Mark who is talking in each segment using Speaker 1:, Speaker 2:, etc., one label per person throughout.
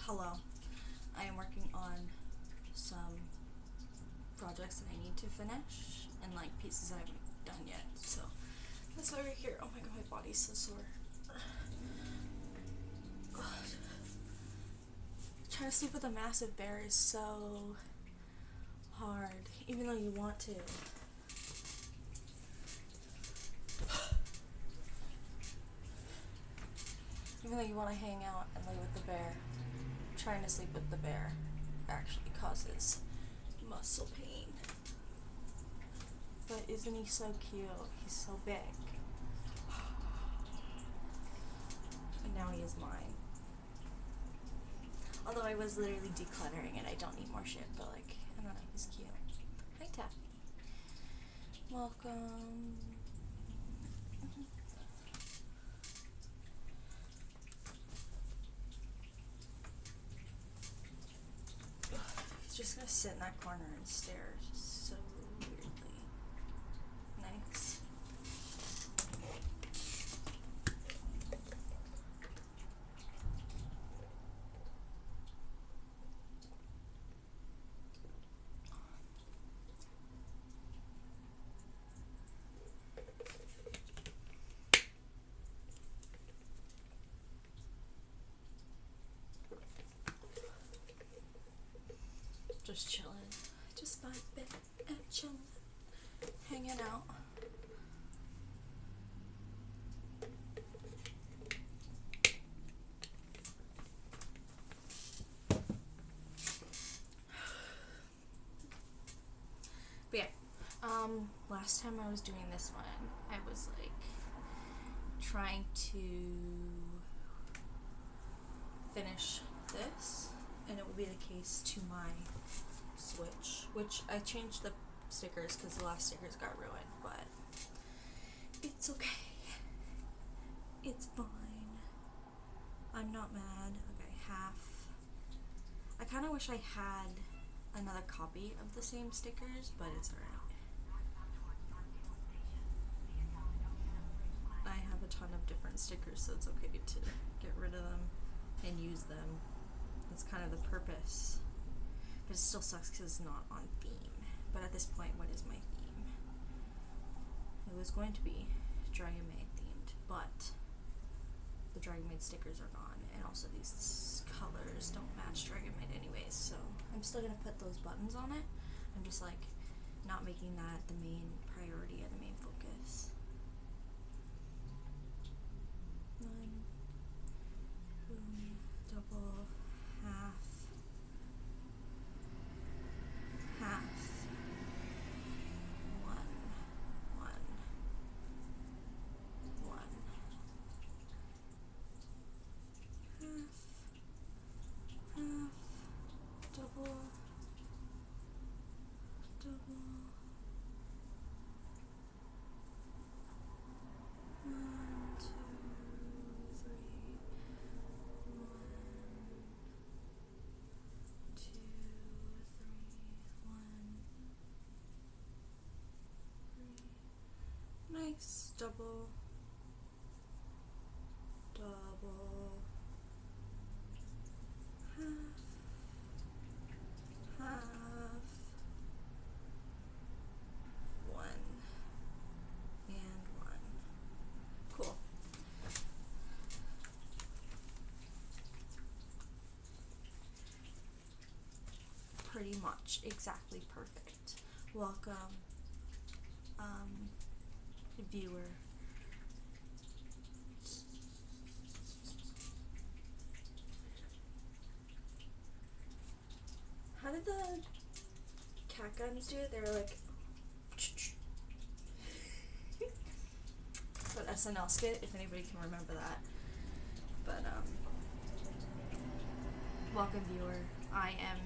Speaker 1: Hello. I am working on some projects that I need to finish and like pieces I haven't done yet. So that's why we're here. Oh my god, my body's so sore. God. Trying to sleep with a massive bear is so hard, even though you want to. Even though you want to hang out and lay with the bear, trying to sleep with the bear actually causes muscle pain. But isn't he so cute? He's so big. And now he is mine. Although I was literally decluttering and I don't need more shit, but like, I don't know, he's cute. Hi, Taffy. Welcome. He's just gonna sit in that corner and stare so weirdly. Nice. Just chilling. Just vibing and chilling. Hanging out. But yeah, last time I was doing this one, I was like trying to finish this, and it will be the case to my Switch, which I changed the stickers because the last stickers got ruined, but it's okay. It's fine. I'm not mad. Okay, half. I kind of wish I had another copy of the same stickers, but it's alright. I have a ton of different stickers, so it's okay to get rid of them and use them. That's kind of the purpose. But it still sucks because it's not on theme. But at this point, what is my theme? It was going to be Dragon Maid themed, but the Dragon Maid stickers are gone, and also these colors don't match Dragon Maid anyways, so I'm still gonna put those buttons on it. I'm just like not making that the main priority and the main focus. 1, boom, double, half. Nice, double, double, half, 1, and 1. Cool. Pretty much exactly perfect. Welcome, viewer. How did the cat guns do it? They were like that SNL skit, if anybody can remember that. But welcome, viewer. I am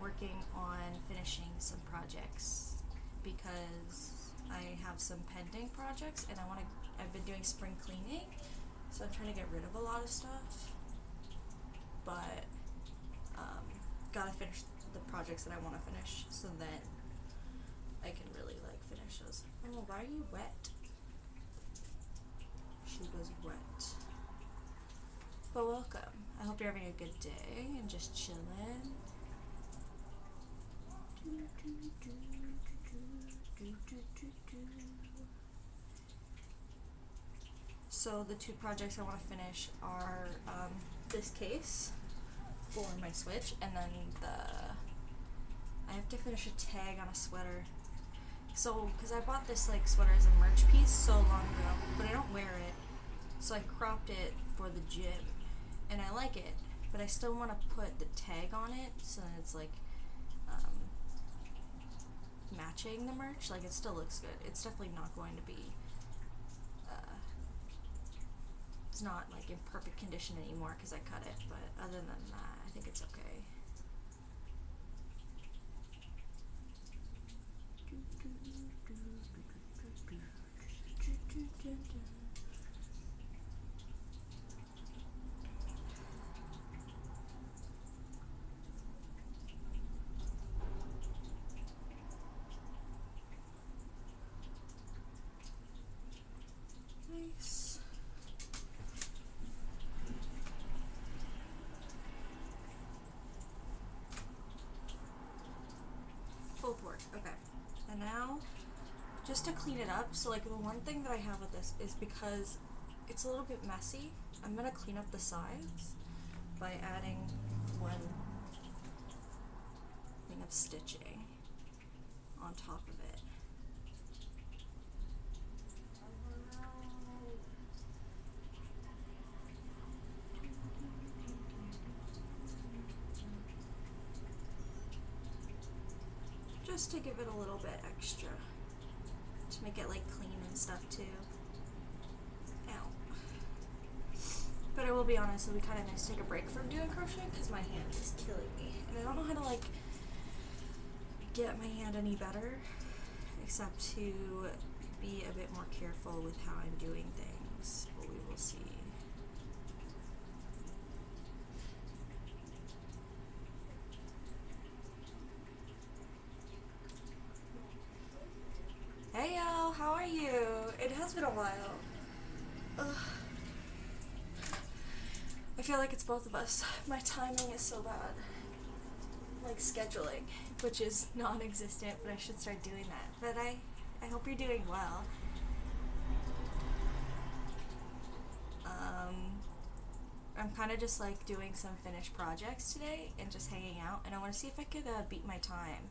Speaker 1: working on finishing some projects because I have some pending projects, and I've been doing spring cleaning, so I'm trying to get rid of a lot of stuff, but gotta finish the projects that I want to finish, so then I can really like finish those. Oh, why are you wet? She was wet. But welcome. I hope hope you're having a good day and just chilling. So the two projects I want to finish are this case for my Switch, and then I have to finish a tag on a sweater. So, because I bought this like sweater as a merch piece so long ago, but I don't wear it, so I cropped it for the gym, and I like it, but I still want to put the tag on it so that it's like matching the merch. Like, it still looks good. It's definitely not going to be it's not like in perfect condition anymore because I cut it, but other than that, I think it's okay. Nice. Full port, okay. And now, just to clean it up, so like the one thing that I have with this is because it's a little bit messy, I'm gonna clean up the sides by adding one thing of stitching on top of it. Just to give it a little bit extra, to make it like clean and stuff too. Ow. But I will be honest, it'll be kind of nice to take a break from doing crochet because my hand is killing me. And I don't know how to like get my hand any better, except to be a bit more careful with how I'm doing things, but we will see. Hey y'all, how are you? It has been a while. Ugh. I feel like it's both of us. My timing is so bad. Like scheduling, which is non-existent, but I should start doing that. But I hope you're doing well. I'm kind of just like doing some finished projects today and just hanging out, and I want to see if I could beat my time.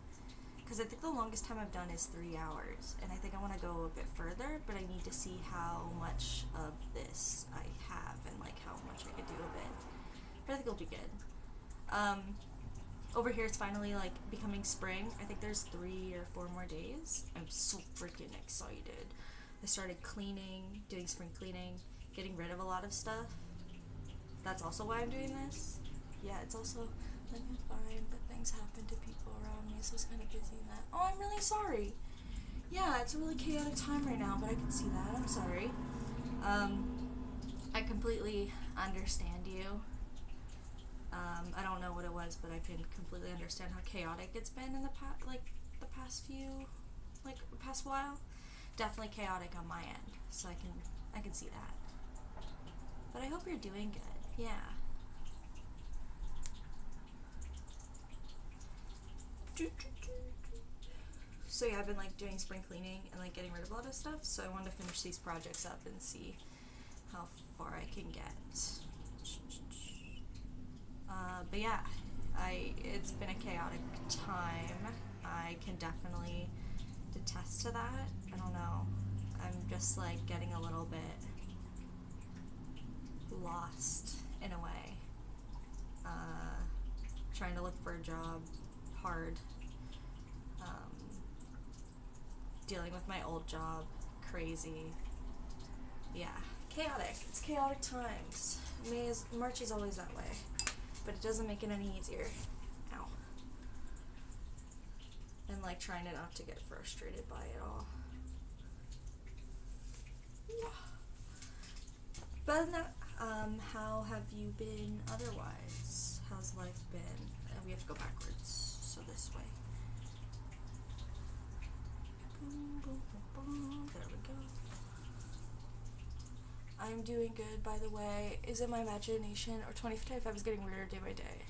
Speaker 1: Because I think the longest time I've done is 3 hours, and I think I want to go a bit further, but I need to see how much of this I have and like how much I could do of it. But I think it'll be good. Over here it's finally like becoming spring. I think there's 3 or 4 more days. I'm so freaking excited. I started cleaning, doing spring cleaning, getting rid of a lot of stuff. That's also why I'm doing this. Yeah, it's also like I'm fine, but things happen to people around me, so it's kind of busy in that. Oh, I'm really sorry. Yeah, it's a really chaotic time right now, but I can see that. I'm sorry. I completely understand you. I don't know what it was, but I can completely understand how chaotic it's been in the past while. Definitely chaotic on my end, so I can see that. But I hope you're doing good. Yeah. So yeah, I've been like doing spring cleaning and like getting rid of a lot of stuff, so I wanted to finish these projects up and see how far I can get. But yeah, it's been a chaotic time. I can definitely attest to that. I don't know. I'm just like getting a little bit lost in a way. Trying to look for a job, hard. Dealing with my old job, crazy. Yeah, chaotic. It's chaotic times. March is always that way, but it doesn't make it any easier. Ow. And like trying not to get frustrated by it all. But other than that, how have you been otherwise? How's life been? We have to go backwards, so this way. Boom, boom, boom, boom. There we go. I'm doing good, by the way. Is it my imagination or 2055 is getting weirder day by day?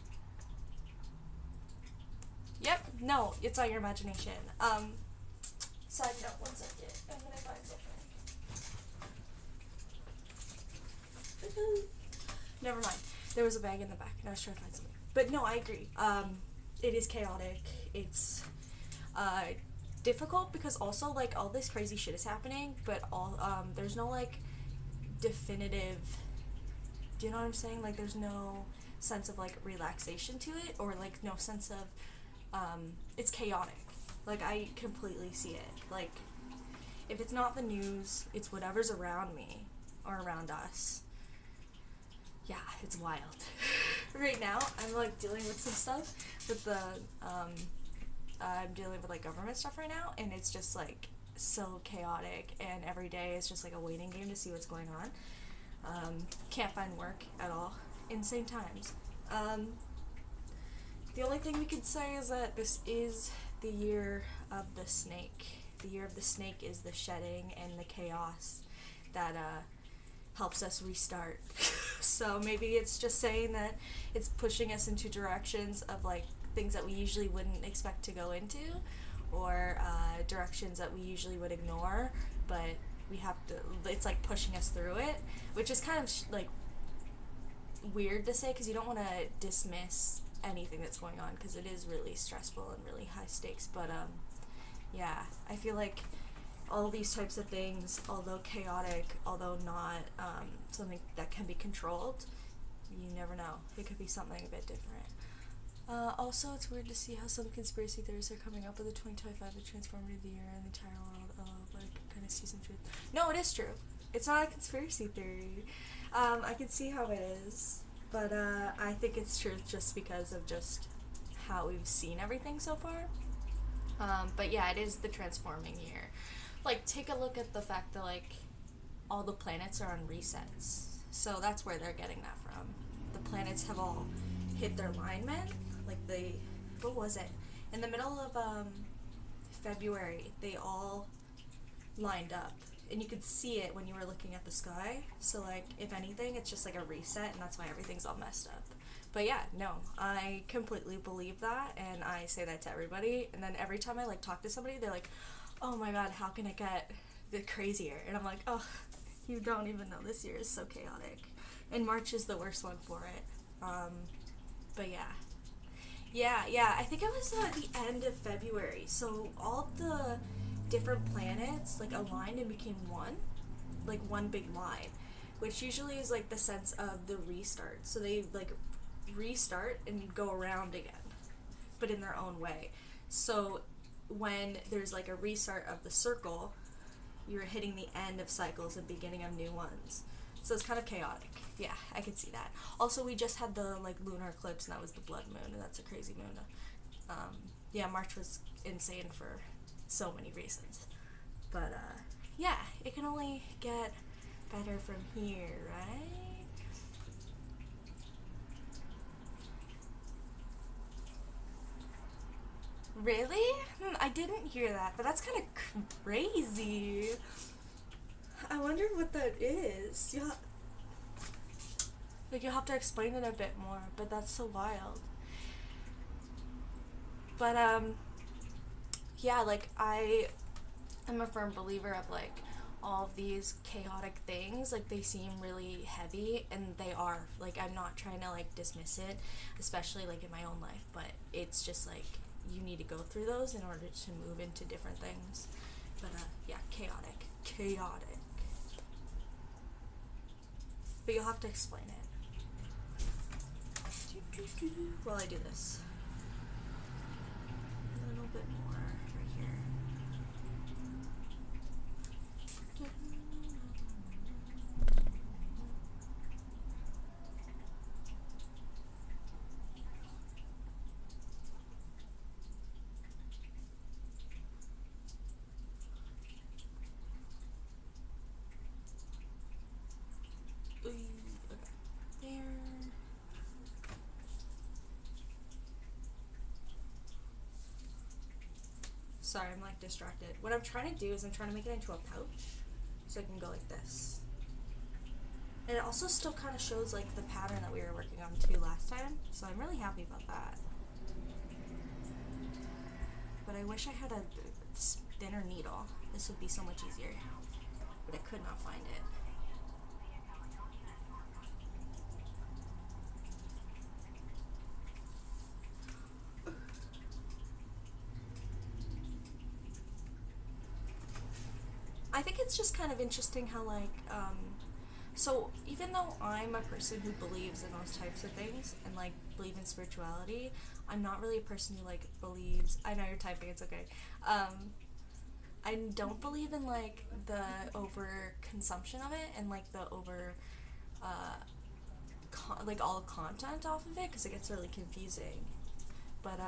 Speaker 1: Yep, no, it's not your imagination. Side note, 1 second. I'm gonna find something. Never mind. There was a bag in the back and I was trying to find something. But no, I agree. It is chaotic. It's difficult because also like all this crazy shit is happening, but there's no like definitive, do you know what I'm saying? Like there's no sense of like relaxation to it, or like no sense of it's chaotic. Like I completely see it. Like if it's not the news, it's whatever's around me or around us. Yeah, it's wild. Right now, I'm like dealing with some stuff with the I'm dealing with like government stuff right now, and it's just like so chaotic, and every day is just like a waiting game to see what's going on. Can't find work at all. Insane times. The only thing we could say is that this is the year of the snake. The year of the snake is the shedding and the chaos that helps us restart. So maybe it's just saying that it's pushing us into directions of like things that we usually wouldn't expect to go into, or directions that we usually would ignore, but we have to, it's like pushing us through it, which is kind of like weird to say because you don't want to dismiss anything that's going on because it is really stressful and really high stakes, but yeah, I feel like all these types of things, although chaotic, although not something that can be controlled, you never know. It could be something a bit different. Also, it's weird to see how some conspiracy theories are coming up with the 2025 a transformative year and the entire world. Like, kind of see some truth. No, it is true. It's not a conspiracy theory. I can see how it is, but I think it's true just because of just how we've seen everything so far. But yeah, it is the transforming year. Like, take a look at the fact that, like, all the planets are on resets. So that's where they're getting that from. The planets have all hit their alignment. Like, what was it? In the middle of February, they all lined up. And you could see it when you were looking at the sky. So, like, if anything, it's just like a reset, and that's why everything's all messed up. But yeah, no, I completely believe that, and I say that to everybody. And then every time I, like, talk to somebody, they're like, oh my god, how can it get crazier? And I'm like, oh, you don't even know, this year is so chaotic. And March is the worst one for it. But yeah, I think it was the end of February. So all the different planets, like, aligned and became one, like one big line, which usually is like the sense of the restart. So they like restart and go around again, but in their own way. So when there's like a restart of the circle, you're hitting the end of cycles and beginning of new ones. So it's kind of chaotic. Yeah, I can see that. Also, we just had the like lunar eclipse, and that was the blood moon, and that's a crazy moon. Yeah, March was insane for so many reasons. But yeah, it can only get better from here, right? Really? I didn't hear that, but that's kind of crazy. I wonder what that is. You'll have to explain it a bit more, but that's so wild. But yeah, like I am a firm believer of like all of these chaotic things, like they seem really heavy, and they are. Like, I'm not trying to like dismiss it, especially like in my own life, but it's just like you need to go through those in order to move into different things. But yeah, chaotic. But you'll have to explain it while I do this. A little bit more right here. Okay, there. Sorry, I'm like distracted. What I'm trying to do is I'm trying to make it into a pouch so I can go like this. And it also still kind of shows like the pattern that we were working on too last time, so I'm really happy about that. But I wish I had a thinner needle. This would be so much easier. But I could not find it. I think it's just kind of interesting how, like, so even though I'm a person who believes in those types of things and, like, believe in spirituality, I'm not really a person who, like, believes, I know you're typing, it's okay, I don't believe in, like, the over consumption of it and, like, the over, like, all the content off of it, because it gets really confusing, but,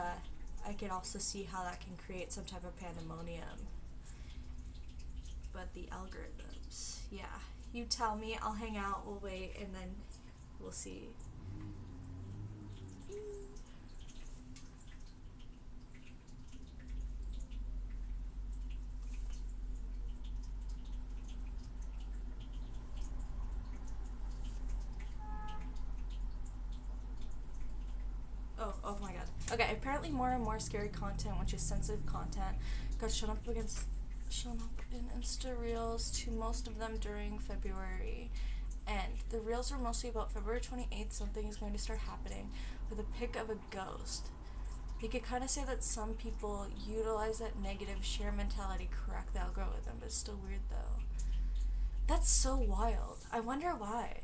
Speaker 1: I can also see how that can create some type of pandemonium. But the algorithms, yeah. You tell me, I'll hang out, we'll wait, and then we'll see. Oh my god. Okay, apparently more and more scary content, which is sensitive content, got shown up in Insta Reels to most of them during February. And the Reels were mostly about February 28th, something is going to start happening, with a pic of a ghost. You could kind of say that some people utilize that negative share mentality to correct the algorithm, but it's still weird though. That's so wild. I wonder why.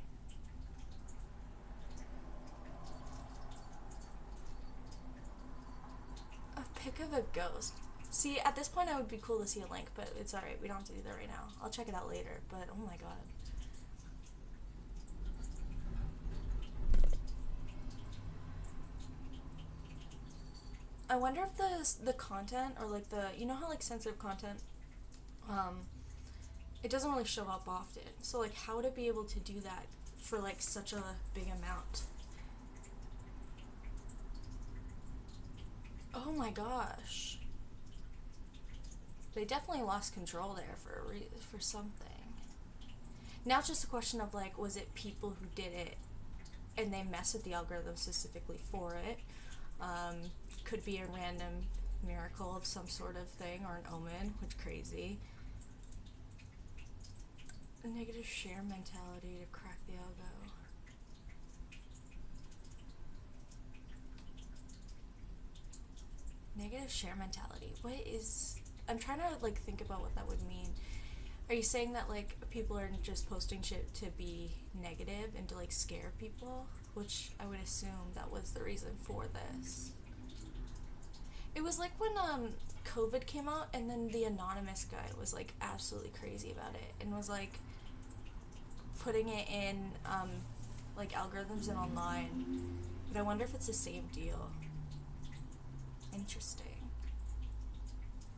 Speaker 1: A pic of a ghost. See, at this point I would be cool to see a link, but it's alright, we don't have to do that right now. I'll check it out later, but oh my god. I wonder if the content, or like the, you know how like sensitive content, it doesn't really show up often. So like how would it be able to do that for like such a big amount? Oh my gosh. They definitely lost control there for something. Now it's just a question of like, was it people who did it and they messed with the algorithm specifically for it? Could be a random miracle of some sort of thing, or an omen, which crazy. A negative share mentality to crack the algo. Negative share mentality. What is... I'm trying to like think about what that would mean. Are you saying that like people are just posting shit to be negative and to like scare people? Which I would assume that was the reason for this. It was like when COVID came out, and then the anonymous guy was like absolutely crazy about it and was like putting it in like algorithms and online. But I wonder if it's the same deal. Interesting.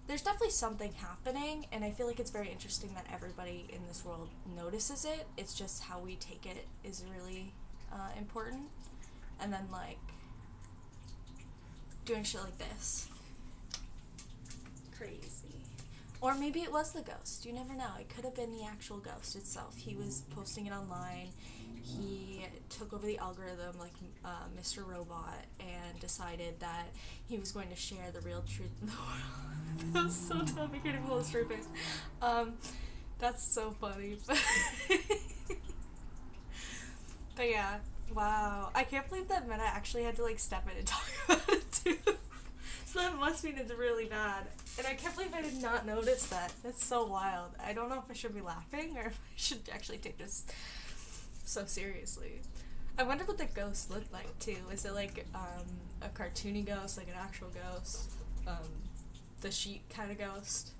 Speaker 1: There's definitely something happening, and I feel like it's very interesting that everybody in this world notices it. It's just how we take it is really important. And then like doing shit like this. Crazy. Or maybe it was the ghost. You never know. It could have been the actual ghost itself. He was posting it online. He took over the algorithm like Mr. Robot and decided that he was going to share the real truth in the world. That was so dumb. I can't even hold a straight face. That's so funny. But yeah. Wow. I can't believe that Meta actually had to like step in and talk about it too. So that must mean it's really bad. And I can't believe I did not notice that. That's so wild. I don't know if I should be laughing or if I should actually take this so seriously. I wonder what the ghost looked like too. Is it like a cartoony ghost, like an actual ghost? The sheet kind of ghost?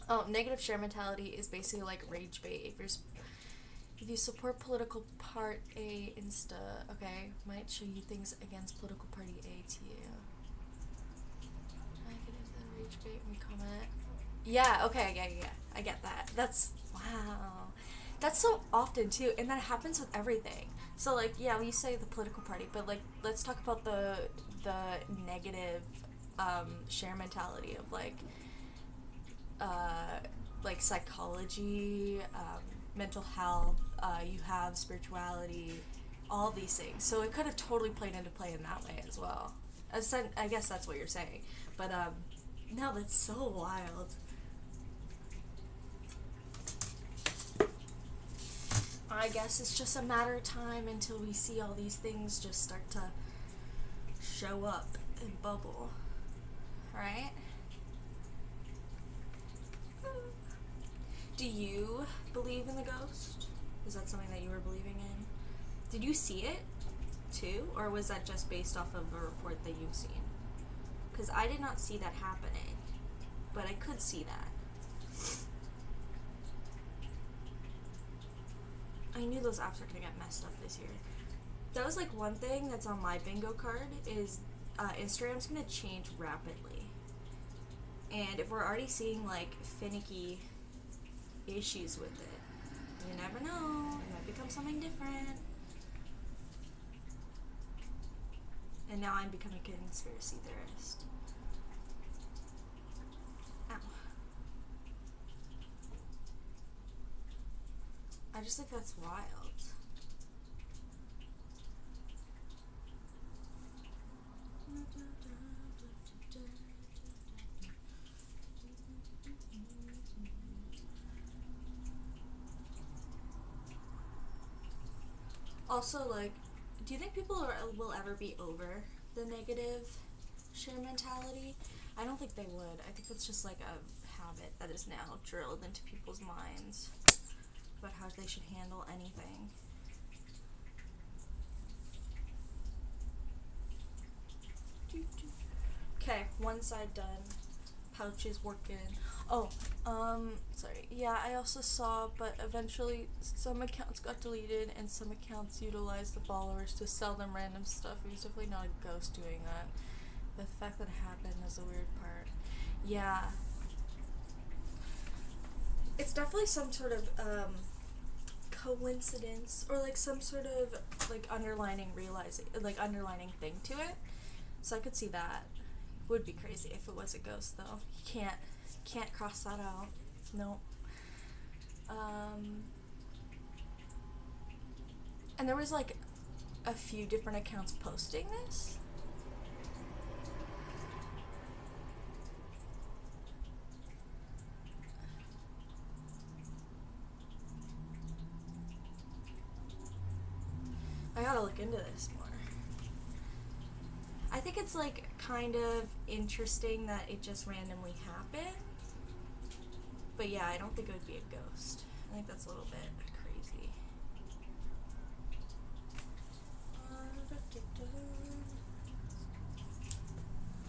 Speaker 1: Oh, negative share mentality is basically like rage bait. If you support political part A Insta, okay, might show you things against political party A to you. I get into the rage bait when we comment. Yeah, okay, yeah, I get that. That's, wow. That's so often too, and that happens with everything. So like, yeah, we say the political party, but like, let's talk about the negative share mentality of like psychology, mental health, you have spirituality, all these things. So it could have totally played into play in that way as well. I guess that's what you're saying. But no, that's so wild. I guess it's just a matter of time until we see all these things just start to show up and bubble. Right? Do you believe in the ghost? Is that something that you were believing in? Did you see it too? Or was that just based off of a report that you've seen? Because I did not see that happening, but I could see that. I knew those apps were going to get messed up this year. That was like one thing that's on my bingo card is Instagram's going to change rapidly. And if we're already seeing like finicky issues with it, you never know. It might become something different. And now I'm becoming a conspiracy theorist. Ow. I just think that's wild. Also, like, do you think people will ever be over the negative share mentality? I don't think they would. I think that's just like a habit that is now drilled into people's minds about how they should handle anything. Okay, one side done. Pouch is working. Oh, sorry. Yeah, I also saw, but eventually some accounts got deleted and some accounts utilized the followers to sell them random stuff. It was definitely not a ghost doing that. But the fact that it happened is the weird part. Yeah. It's definitely some sort of, coincidence or like some sort of like underlining thing to it. So I could see that. Would be crazy if it was a ghost though. You can't cross that out. Nope. And there was like a few different accounts posting this. I gotta look into this more. I think it's like kind of interesting that it just randomly happened. But yeah, I don't think it would be a ghost. I think that's a little bit crazy.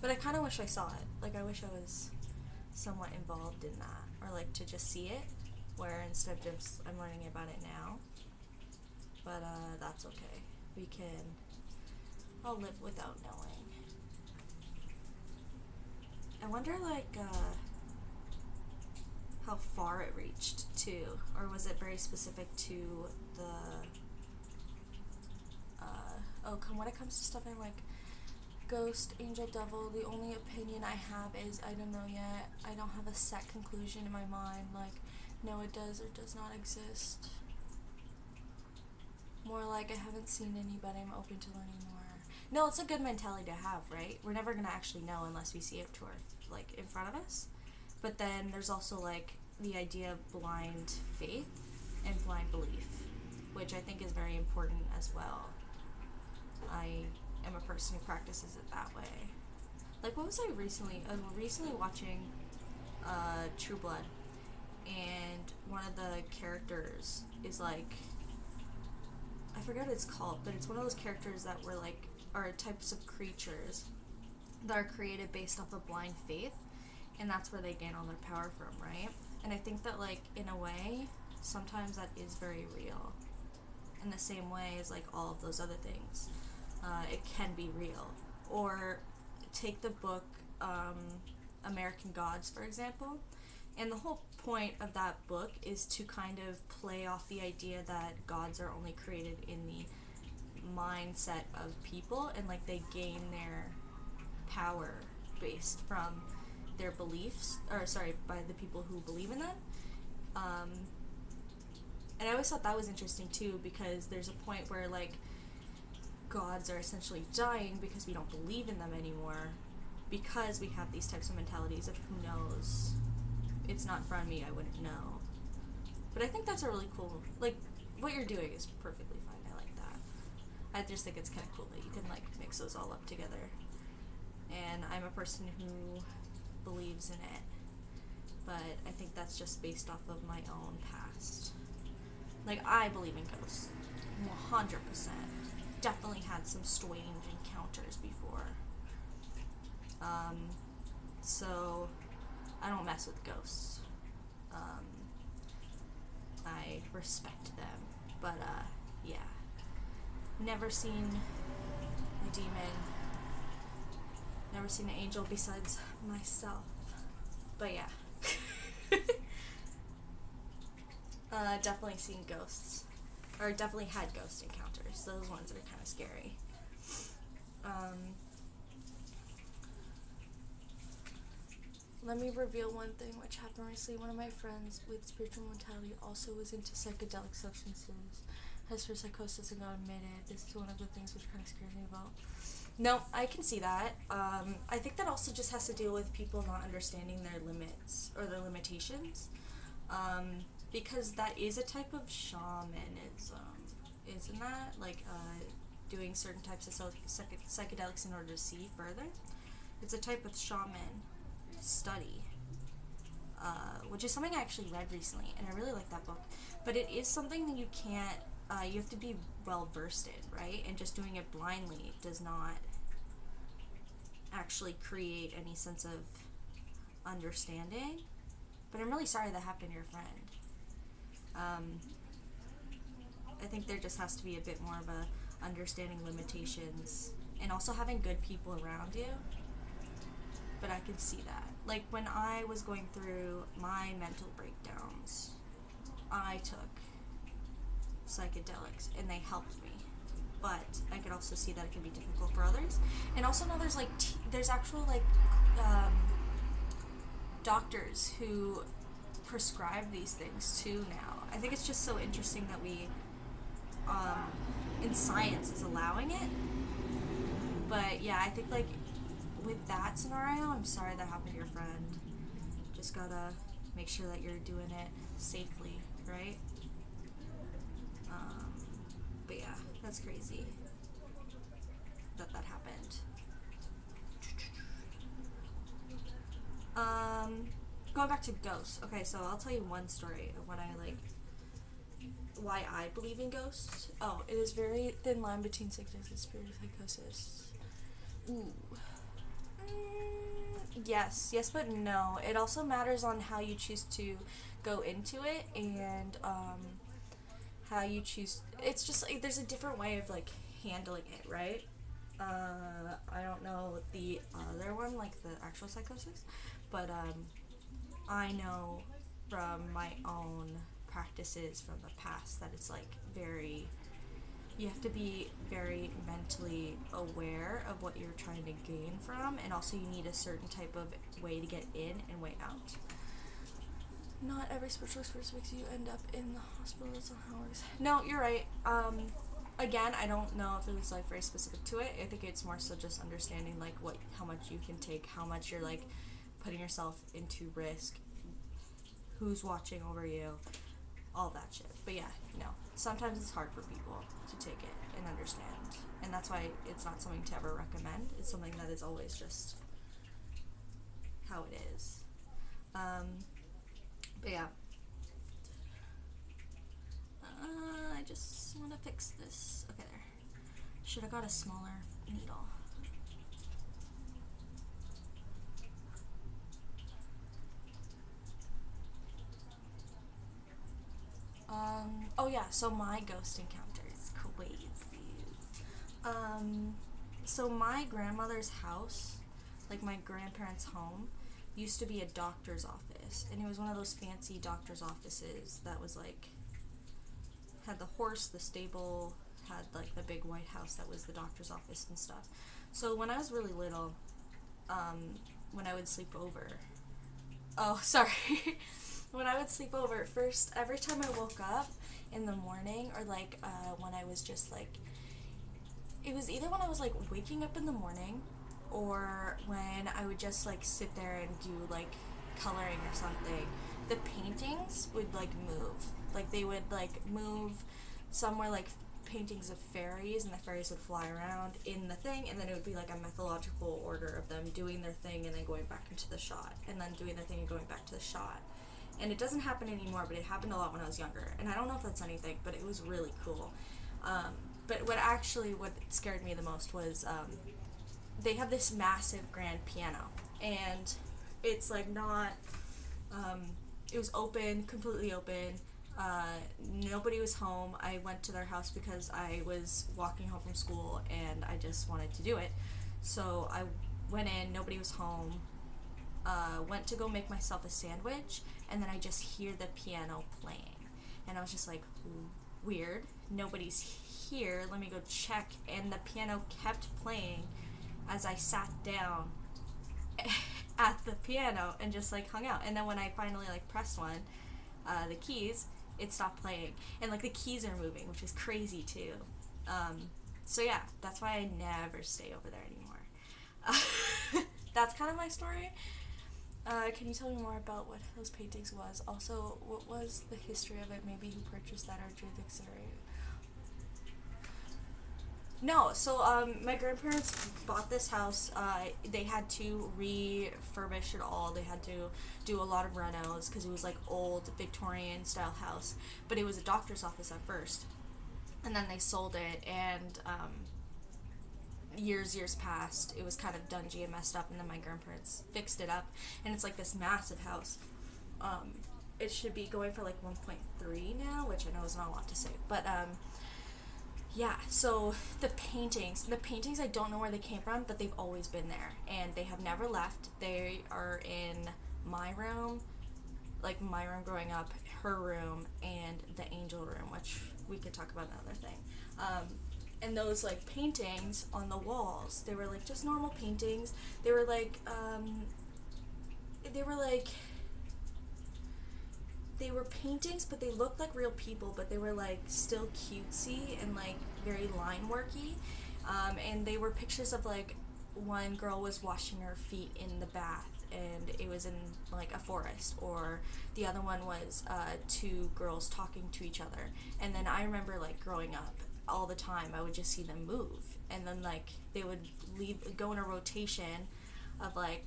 Speaker 1: But I kind of wish I saw it. Like, I wish I was somewhat involved in that. Or like to just see it, where instead of just I'm learning about it now. But that's okay. I'll live without knowing. I wonder like how far it reached too, or was it very specific to the when it comes to stuff I'm like ghost, angel, devil, the only opinion I have is I don't know yet. I don't have a set conclusion in my mind, like no it does or does not exist. More like I haven't seen anybody, I'm open to learning more. No, it's a good mentality to have, right? We're never gonna actually know unless we see it to our, like, in front of us. But then there's also, like, the idea of blind faith and blind belief, which I think is very important as well. I am a person who practices it that way. Like, what was I recently? I was recently watching True Blood, and one of the characters is, like, I forget what it's called, but it's one of those characters that were, like, are types of creatures that are created based off of blind faith, and that's where they gain all their power from, right? And I think that, like, in a way, sometimes that is very real. In the same way as, like, all of those other things. It can be real. Or take the book American Gods, for example, and the whole point of that book is to kind of play off the idea that gods are only created in the mindset of people, and like they gain their power based from their beliefs, or sorry, by the people who believe in them. And I always thought that was interesting too, because there's a point where like gods are essentially dying because we don't believe in them anymore, because we have these types of mentalities of who knows. It's not in front of me, I wouldn't know. But I think that's a really cool, like, what you're doing is perfectly fine. I like that. I just think it's kind of cool that you can like mix those all up together. And I'm a person who believes in it, but I think that's just based off of my own past. Like, I believe in ghosts, 100%. Definitely had some strange encounters before. So I don't mess with ghosts. I respect them, but yeah. Never seen a demon. Never seen an angel besides myself. But yeah. Definitely seen ghosts. Or definitely had ghost encounters. Those ones are kind of scary. Let me reveal one thing which happened recently. One of my friends with spiritual mentality also was into psychedelic substances. As for psychosis and got admitted, this is one of the things which kind of scares me about. No, I can see that. I think that also just has to deal with people not understanding their limits or their limitations. Because that is a type of shamanism, isn't that? Like, doing certain types of psychedelics in order to see further. It's a type of shaman study, which is something I actually read recently, and I really like that book. But it is something that you can't, you have to be well versed in, right? And just doing it blindly does not actually create any sense of understanding. But I'm really sorry that happened to your friend. I think there just has to be a bit more of a understanding limitations and also having good people around you. But I can see that. Like, when I was going through my mental breakdowns, I took psychedelics and they helped me. But I could also see that it can be difficult for others. And also know there's like there's actual like doctors who prescribe these things too now. I think it's just so interesting that we in science is allowing it. But yeah, I think like with that scenario, I'm sorry that happened to your friend. Just gotta make sure that you're doing it safely, right? But yeah, that's crazy that that happened. Going back to ghosts. Okay, so I'll tell you one story of when I like why I believe in ghosts. Oh, it is very thin line between sickness and spiritual psychosis. Ooh. Yes, but no. It also matters on how you choose to go into it and how you choose. It's just like there's a different way of like handling it, right? I don't know the other one, like the actual psychosis, but I know from my own practices from the past that it's like very. You have to be very mentally aware of what you're trying to gain from, and also you need a certain type of way to get in and way out. Not every spiritual experience makes you end up in the hospital. That's not how it works. No, you're right. Again, I don't know if it was like very specific to it. I think it's more so just understanding like how much you can take, how much you're like putting yourself into risk, who's watching over you, all that shit. But yeah, no. Sometimes it's hard for people to take it and understand. And that's why it's not something to ever recommend. It's something that is always just how it is. But yeah. I just want to fix this. Okay, there. Should have got a smaller needle. Oh yeah, so my ghost encounter is crazy. So my grandmother's house, like my grandparents' home, used to be a doctor's office, and it was one of those fancy doctor's offices that was like, had the horse, the stable, had like the big white house that was the doctor's office and stuff. So when I was really little, when I would sleep over, oh, sorry. When I would sleep over, first, every time I woke up, in the morning, or like when I was just like, it was either when I was like waking up in the morning, or when I would just like sit there and do like coloring or something. The paintings would like move. Like they would like move. Some were like paintings of fairies, and the fairies would fly around in the thing, and then it would be like a mythological order of them doing their thing and then going back into the shot, and then doing their thing and going back to the shot. And it doesn't happen anymore, but it happened a lot when I was younger, and I don't know if that's anything, but it was really cool. But what scared me the most was they have this massive grand piano, and it's like not it was open, completely open. Nobody was home. I went to their house because I was walking home from school and I just wanted to do it. So I went in, nobody was home, went to go make myself a sandwich, and then I just hear the piano playing. And I was just like, weird, nobody's here, let me go check. And the piano kept playing as I sat down at the piano and just like hung out. And then when I finally like pressed the keys, it stopped playing, and like the keys are moving, which is crazy too. So yeah, that's why I never stay over there anymore. That's kind of my story. Can you tell me more about what those paintings was? Also, what was the history of it? Maybe who purchased that or drew the exterior? No, so my grandparents bought this house. They had to refurbish it all. They had to do a lot of renos because it was like old Victorian style house. But it was a doctor's office at first, and then they sold it. And years passed. It was kind of dungy and messed up, and then my grandparents fixed it up, and it's like this massive house. It should be going for like 1.3 now, which I know is not a lot to say, but yeah, so the paintings I don't know where they came from, but they've always been there, and they have never left. They are in my room, like my room growing up, her room, and the angel room, which we could talk about another thing. And those like paintings on the walls, they were like just normal paintings. They were like they were paintings, but they looked like real people, but they were like still cutesy and like very line worky. And they were pictures of like one girl was washing her feet in the bath, and it was in like a forest, or the other one was two girls talking to each other. And then I remember like growing up all the time, I would just see them move, and then like they would go in a rotation of like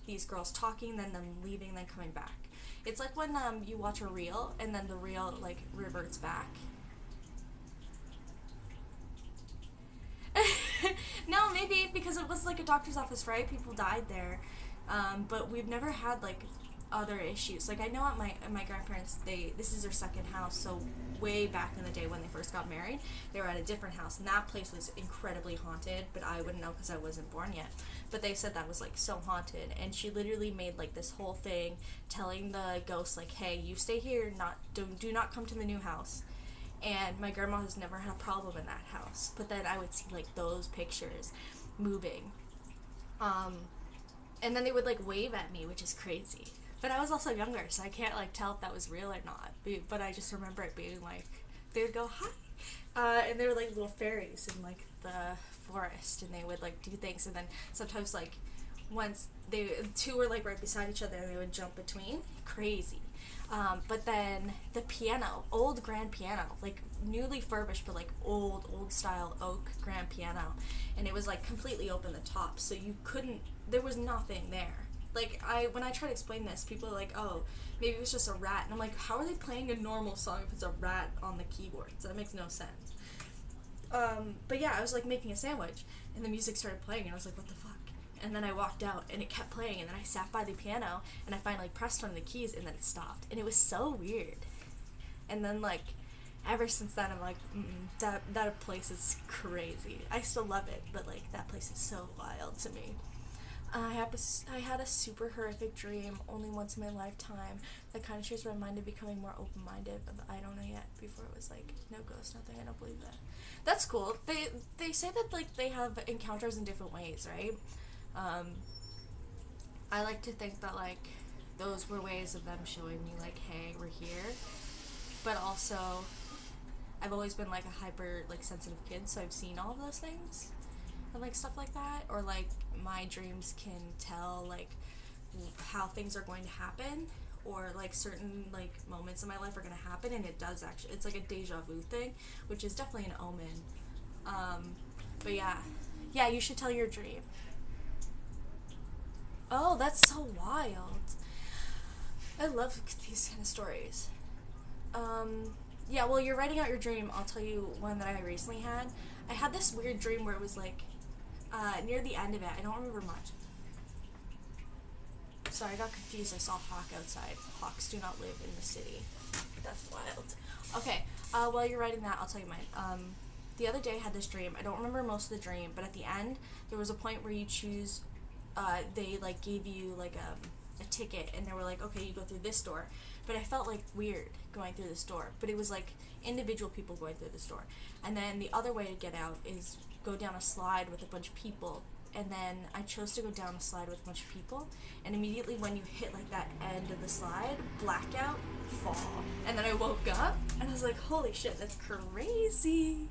Speaker 1: these girls talking, then them leaving, then coming back. It's like when you watch a reel and then the reel like reverts back. No, maybe because it was like a doctor's office, right? People died there, but we've never had like other issues. Like I know at my grandparents, this is their second house, so way back in the day when they first got married, they were at a different house, and that place was incredibly haunted, but I wouldn't know because I wasn't born yet. But they said that was like so haunted, and she literally made like this whole thing telling the ghosts like, hey, you stay here, do not come to the new house. And my grandma has never had a problem in that house, but then I would see like those pictures moving, and then they would like wave at me, which is crazy. But I was also younger, so I can't like tell if that was real or not. But I just remember it being like, they would go hi, and they were like little fairies in like the forest, and they would like do things, and then sometimes like once two were like right beside each other, and they would jump between. Crazy. But then the piano, old grand piano, like newly furbished, but like old style oak grand piano, and it was like completely open the top, so there was nothing there. Like, when I try to explain this, people are like, oh, maybe it was just a rat. And I'm like, how are they playing a normal song if it's a rat on the keyboards? That makes no sense. But yeah, I was like making a sandwich, and the music started playing, and I was like, what the fuck? And then I walked out, and it kept playing, and then I sat by the piano, and I finally pressed one of the keys, and then it stopped. And it was so weird. And then, like, ever since then, I'm like, that place is crazy. I still love it, but, like, that place is so wild to me. I had a super horrific dream only once in my lifetime that kind of changed my mind to becoming more open-minded, but I don't know yet. Before it was like, no ghost, nothing, I don't believe that. That's cool. They say that like they have encounters in different ways, right? I like to think that like those were ways of them showing me like, hey, we're here, but also I've always been like a hyper like sensitive kid, so I've seen all of those things and like stuff like that, or like my dreams can tell like how things are going to happen, or like certain like moments in my life are going to happen, and it does actually, it's like a deja vu thing, which is definitely an omen. But yeah, you should tell your dream. Oh, that's so wild. I love these kind of stories. Yeah, well, you're writing out your dream. I'll tell you one that I recently had. I had this weird dream where it was like near the end of it. I don't remember much. Sorry, I got confused. I saw a hawk outside. Hawks do not live in the city. That's wild. Okay, while you're writing that, I'll tell you mine. The other day I had this dream. I don't remember most of the dream, but at the end, there was a point where you choose, they like gave you like a ticket, and they were like, okay, you go through this door. But I felt like weird going through this door. But it was like individual people going through this door. And then the other way to get out is go down a slide with a bunch of people. And then I chose to go down a slide with a bunch of people, and immediately when you hit like that end of the slide, blackout, fall. And then I woke up and I was like, holy shit, that's crazy.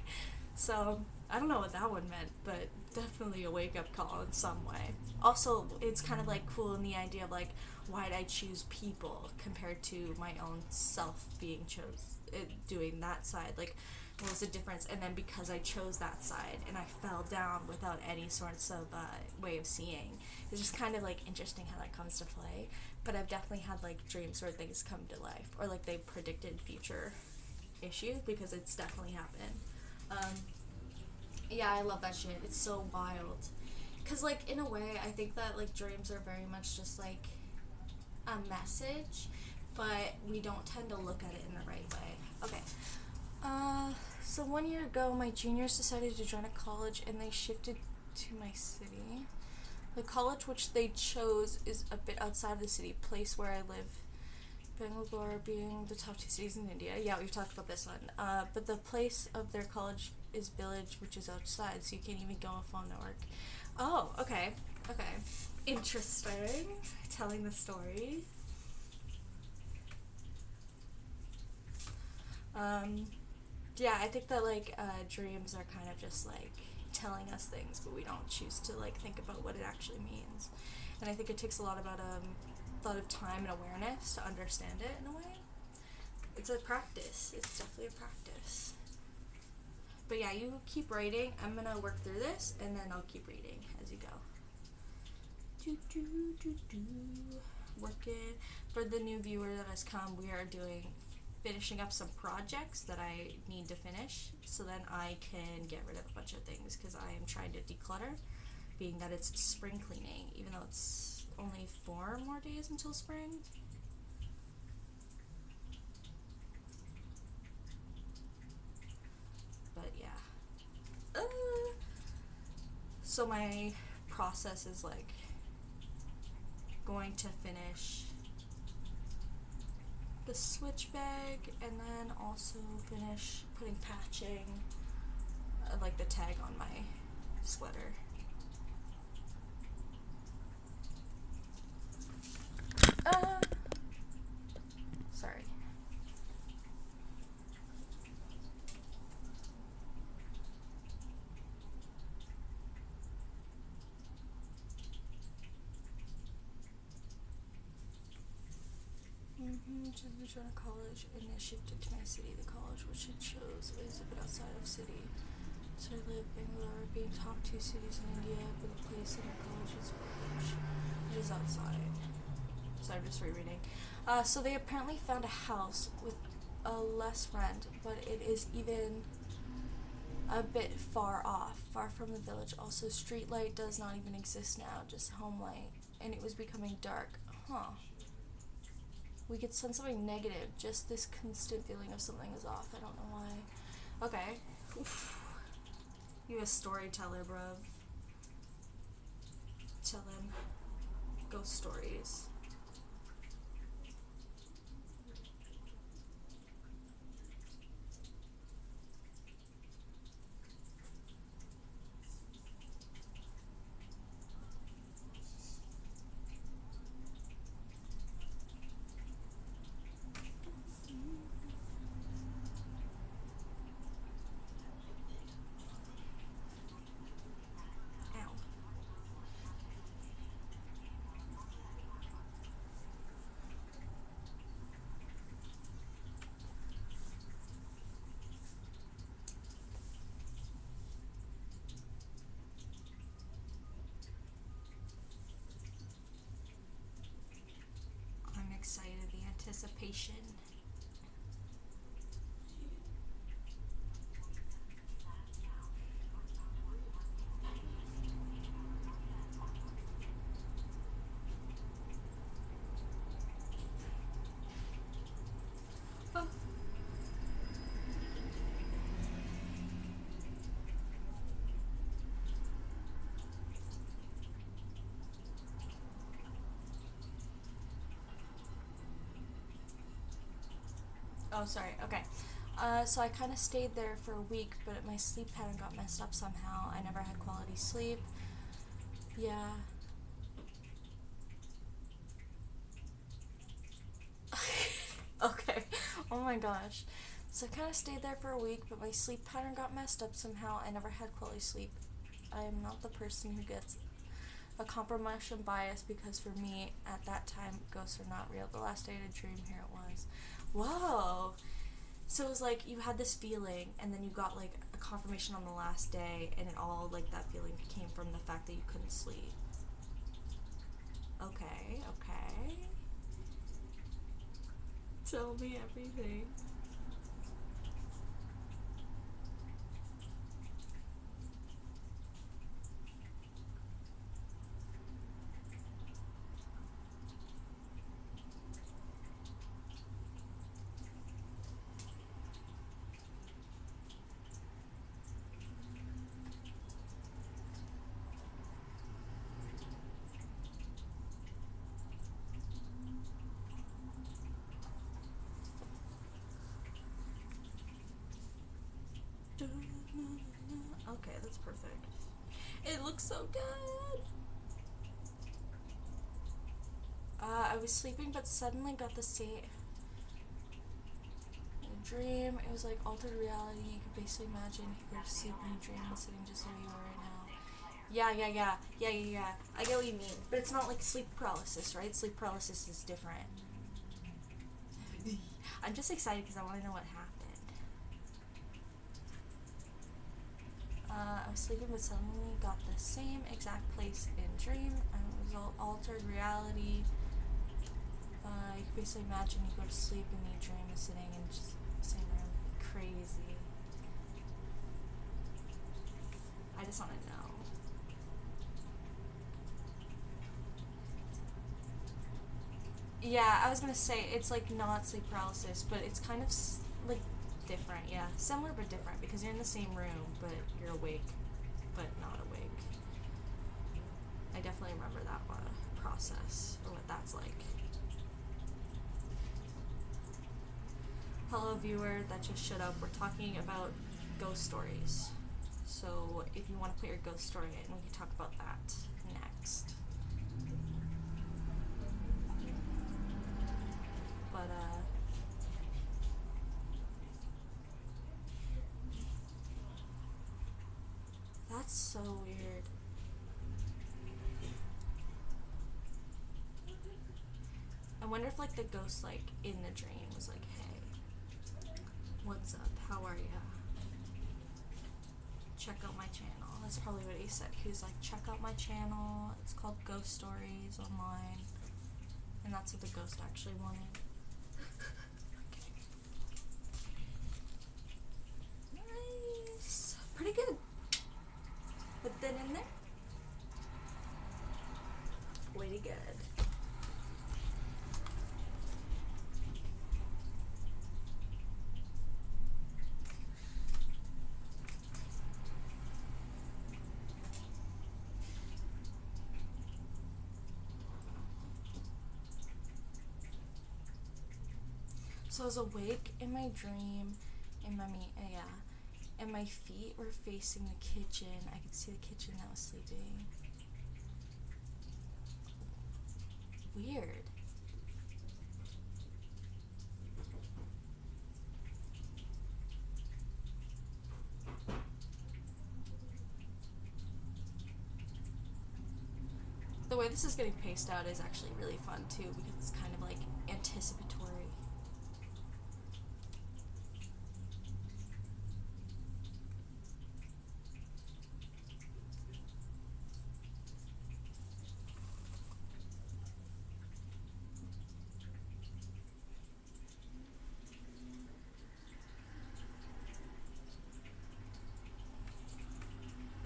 Speaker 1: So I don't know what that one meant, but definitely a wake up call in some way. Also, it's kind of like cool in the idea of like, why'd I choose people compared to my own self being doing that side? Like, what was the difference? And then because I chose that side and I fell down without any sorts of way of seeing, it's just kind of like interesting how that comes to play. But I've definitely had like dreams where things come to life, or like they predicted future issues, because it's definitely happened. Yeah, I love that shit. It's so wild. Because like in a way, I think that like dreams are very much just like a message, but we don't tend to look at it in the right way. Okay. So 1 year ago, my juniors decided to join a college, and they shifted to my city. The college which they chose is a bit outside of the city, place where I live. Bangalore being the top 2 cities in India. Yeah, we've talked about this one. But the place of their college is village, which is outside, so you can't even go on phone network. Oh, okay. Okay. Interesting. Telling the story. Yeah, I think that like dreams are kind of just like telling us things, but we don't choose to like think about what it actually means. And I think it takes a lot of time and awareness to understand it in a way. It's a practice. It's definitely a practice. But yeah, you keep writing. I'm gonna work through this, and then I'll keep reading as you go. Working. For the new viewer that has come, we are finishing up some projects that I need to finish, so then I can get rid of a bunch of things, because I am trying to declutter, being that it's spring cleaning, even though it's only 4 more days until spring. But yeah. So my process is like going to finish the switch bag, and then also finish putting patching, like the tag on my sweater. Sorry. To join a college, and it shifted to my city. The college which I chose is a bit outside of city. So I live in Bangalore, being top 2 cities in India, but the place in our college is village, which is outside. So I'm just rereading. So they apparently found a house with a less rent, but it is even a bit far off, far from the village. Also, street light does not even exist now, just home light, and it was becoming dark. Huh. We could sense something negative, just this constant feeling of something is off. I don't know why. Okay. Oof. You a storyteller, bruv. Telling ghost stories. anticipation. Oh. Oh, sorry. Okay. So I kind of stayed there for a week, but my sleep pattern got messed up somehow. I never had quality sleep. Yeah. Okay. Oh my gosh. So I kind of stayed there for a week, but my sleep pattern got messed up somehow. I never had quality sleep. I am not the person who gets a confirmation bias, because for me, at that time, ghosts are not real. The last day I had a dream, here it was. Whoa! So it was like you had this feeling, and then you got like a confirmation on the last day, and it all, like, that feeling came from the fact that you couldn't sleep. Okay, okay. Tell me everything. Okay, that's perfect. It looks so good. I was sleeping, but suddenly got the same dream. It was like altered reality. You could basically imagine if you were to sleep in a dream and sitting just where you are right now. Yeah. I get what you mean, but it's not like sleep paralysis, right? Sleep paralysis is different. I'm just excited because I want to know what happened. I was sleeping, but suddenly got the same exact place in dream, and it was altered reality. You can basically imagine you go to sleep and you dream of sitting in just the same room. Crazy. I just want to know. Yeah, I was gonna say, it's like not sleep paralysis, but it's kind of like different, yeah. Similar but different, because you're in the same room, but you're awake, but not awake. I definitely remember that process, or what that's like. Hello, viewer that just shut up. We're talking about ghost stories. So if you want to put your ghost story in, we can talk about that next. But, that's so weird. I wonder if, like, the ghost, like, in the dream was like, hey, what's up? How are ya? Check out my channel. That's probably what he said. He was like, check out my channel. It's called Ghost Stories Online. And that's what the ghost actually wanted. Nice. Pretty good. Put that in there. Pretty good. So I was awake in my dream, and and my feet were facing the kitchen. I could see the kitchen that was sleeping. Weird. The way this is getting paced out is actually really fun too, because it's kind of like anticipatory.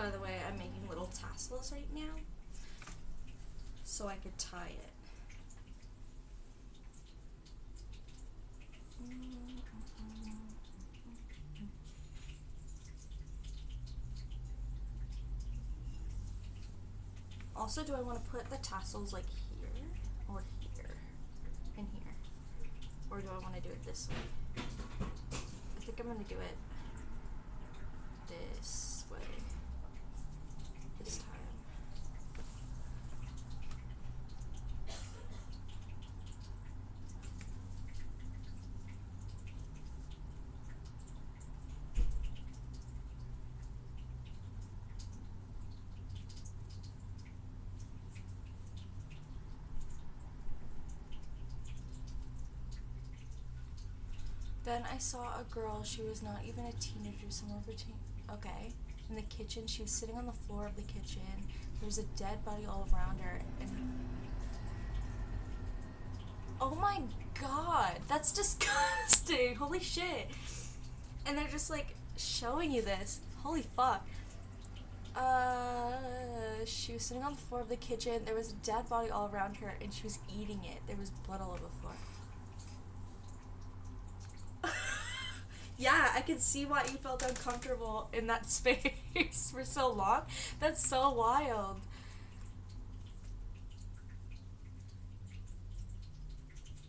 Speaker 1: By the way, I'm making little tassels right now so I could tie it. Also, do I want to put the tassels like here or here and here? Or do I want to do it this way? I think I'm going to do it this way this time. Then I saw a girl, she was not even a teenager, somewhere between, okay, in the kitchen. She was sitting on the floor of the kitchen. There was a dead body all around her, and oh my god, that's disgusting. Holy shit. And they're just like showing you this. Holy fuck. She was sitting on the floor of the kitchen. There was a dead body all around her, and she was eating it. There was blood all over the floor. Yeah, I can see why you felt uncomfortable in that space for so long. That's so wild.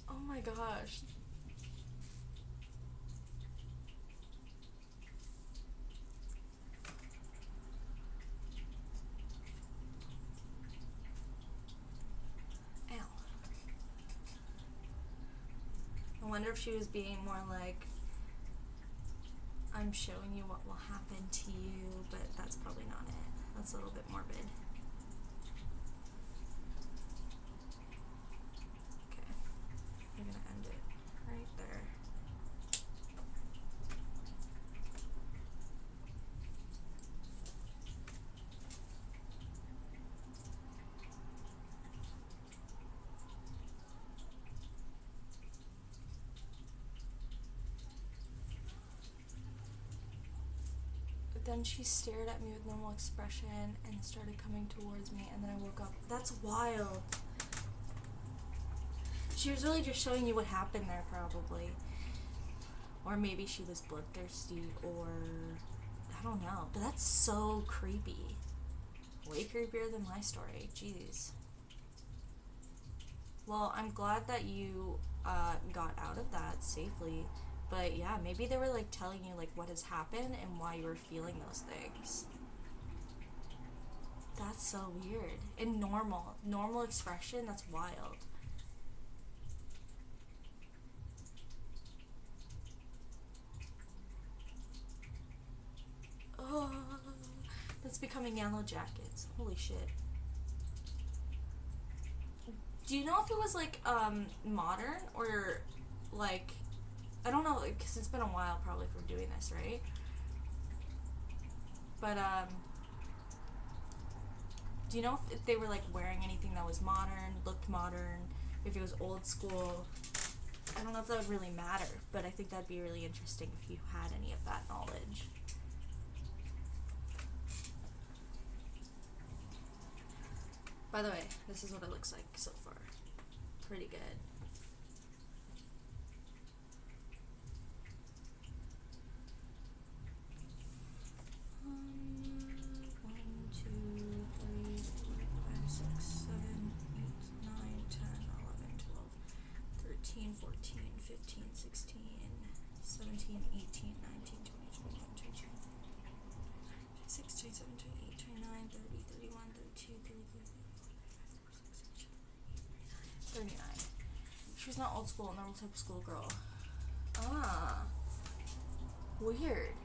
Speaker 1: Oh my gosh. Ow. I wonder if she was being more like, I'm showing you what will happen to you, but that's probably not it. That's a little bit morbid. Okay, I'm gonna end it right there. Then she stared at me with normal expression and started coming towards me, and then I woke up. That's wild. She was really just showing you what happened there, probably. Or maybe she was bloodthirsty, or I don't know. But that's so creepy. Way creepier than my story. Jeez. Well, I'm glad that you got out of that safely. But yeah, maybe they were like telling you like what has happened and why you were feeling those things. That's so weird. And normal expression, that's wild. Oh, that's becoming Yellow Jackets. Holy shit. Do you know if it was like modern or like, I don't know, because it's been a while probably from doing this, right? But, do you know if they were, like, wearing anything that was modern, looked modern, if it was old school? I don't know if that would really matter, but I think that'd be really interesting if you had any of that knowledge. By the way, this is what it looks like so far. Pretty good. She's not old school, normal type of school girl. Ah. Weird.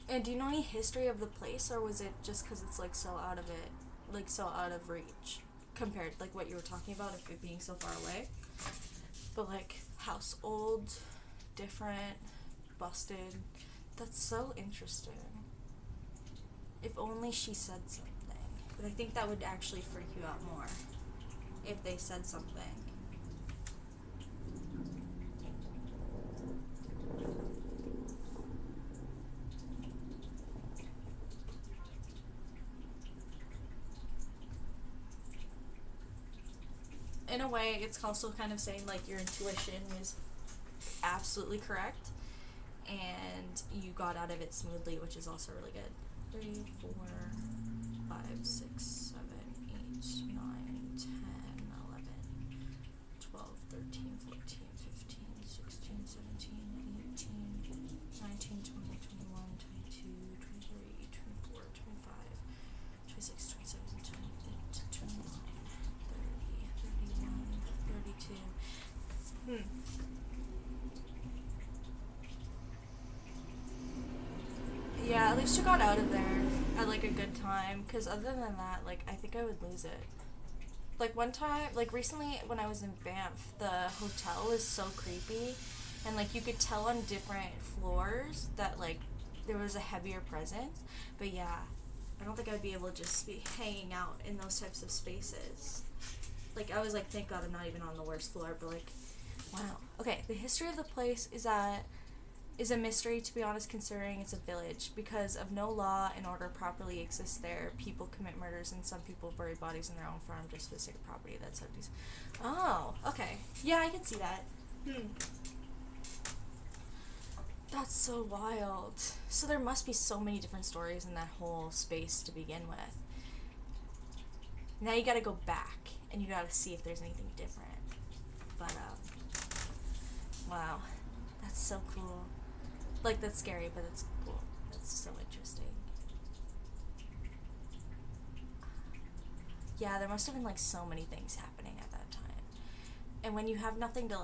Speaker 1: And do you know any history of the place, or was it just because it's like so out of it, like so out of reach compared like what you were talking about of it being so far away? But like house old, different, busted. That's so interesting. If only she said something. But I think that would actually freak you out more if they said something. in a way, it's also kind of saying, like, your intuition is absolutely correct, and you got out of it smoothly, which is also really good. 3, 4, 5, 6, 7, 8, 9, 10, 11, 12, 13, 14, 15, 16, 17, 18, 19, 20, 21, 22, 23, 24, 25, 26, 27, 28, 29, 30, 31, 32. Yeah, at least you got out of there at, like, a good time, because other than that, like, I think I would lose it. Like, one time, like, recently when I was in Banff, the hotel is so creepy, and, like, you could tell on different floors that, like, there was a heavier presence, but yeah, I don't think I'd be able to just be hanging out in those types of spaces. Like, I was like, thank God I'm not even on the worst floor, but, like, wow. Okay, the history of the place is a mystery, to be honest, considering it's a village. Because of no law and order properly exists there, people commit murders, and some people bury bodies in their own farm just for the sake of property. That's how these... Oh, okay. Yeah, I can see that. That's so wild. So there must be so many different stories in that whole space to begin with. Now you gotta go back, and you gotta see if there's anything different. But, wow. That's so cool. Like, that's scary, but it's cool. That's so interesting. Yeah, there must have been, like, so many things happening at that time. And when you have nothing to,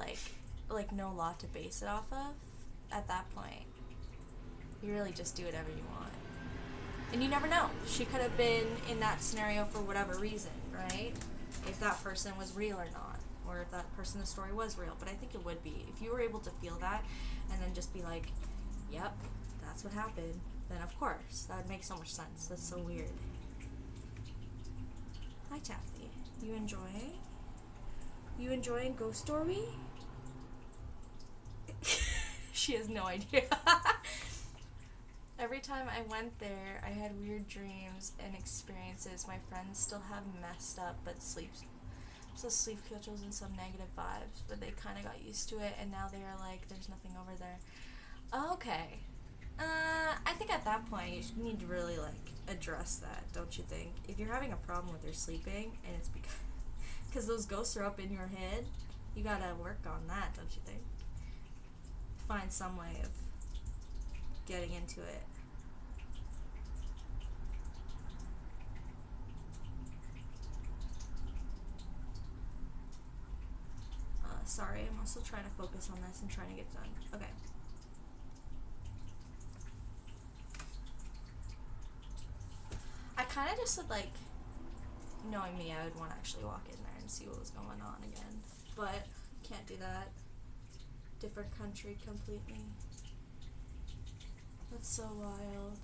Speaker 1: like no law to base it off of, at that point, you really just do whatever you want. And you never know. She could have been in that scenario for whatever reason, right? If that person was real or not. Or if that person, the story was real. But I think it would be. If you were able to feel that, and then just be like, yep, that's what happened, then of course, that would make so much sense. That's so weird. Hi, Taffy. You enjoying? You enjoying Ghost Story? She has no idea. Every time I went there, I had weird dreams and experiences. My friends still have messed up, but sleep schedules and some negative vibes, but they kind of got used to it, and now they are like, there's nothing over there. Okay. I think at that point you need to really, like, address that, don't you think? If you're having a problem with your sleeping, and it's because those ghosts are up in your head, you gotta work on that, don't you think? Find some way of getting into it. Sorry, I'm also trying to focus on this and trying to get done. Okay. I kind of just would, like, knowing me, I would want to actually walk in there and see what was going on again. But, can't do that. Different country completely. That's so wild.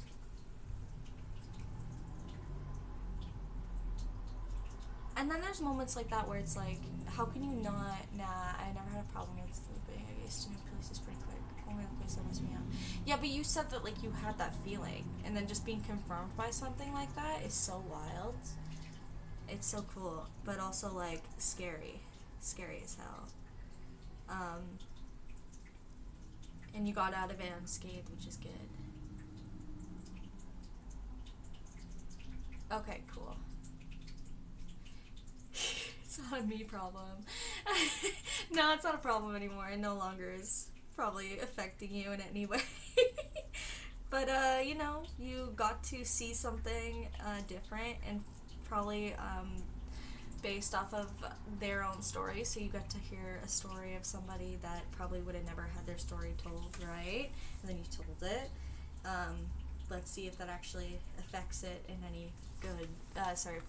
Speaker 1: And then there's moments like that where it's like, how can you not, nah, I never had a problem with sleeping. I used to new places pretty quick. Only the place that messed me up. Yeah, but you said that, like, you had that feeling, and then just being confirmed by something like that is so wild. It's so cool, but also, like, scary. Scary as hell. And you got out of it unscathed, which is good. Okay, cool. It's not a me problem. No, it's not a problem anymore. It no longer is probably affecting you in any way. But, you know, you got to see something different, and probably based off of their own story, so you got to hear a story of somebody that probably would have never had their story told, right? And then you told it. Let's see if that actually affects it in any good,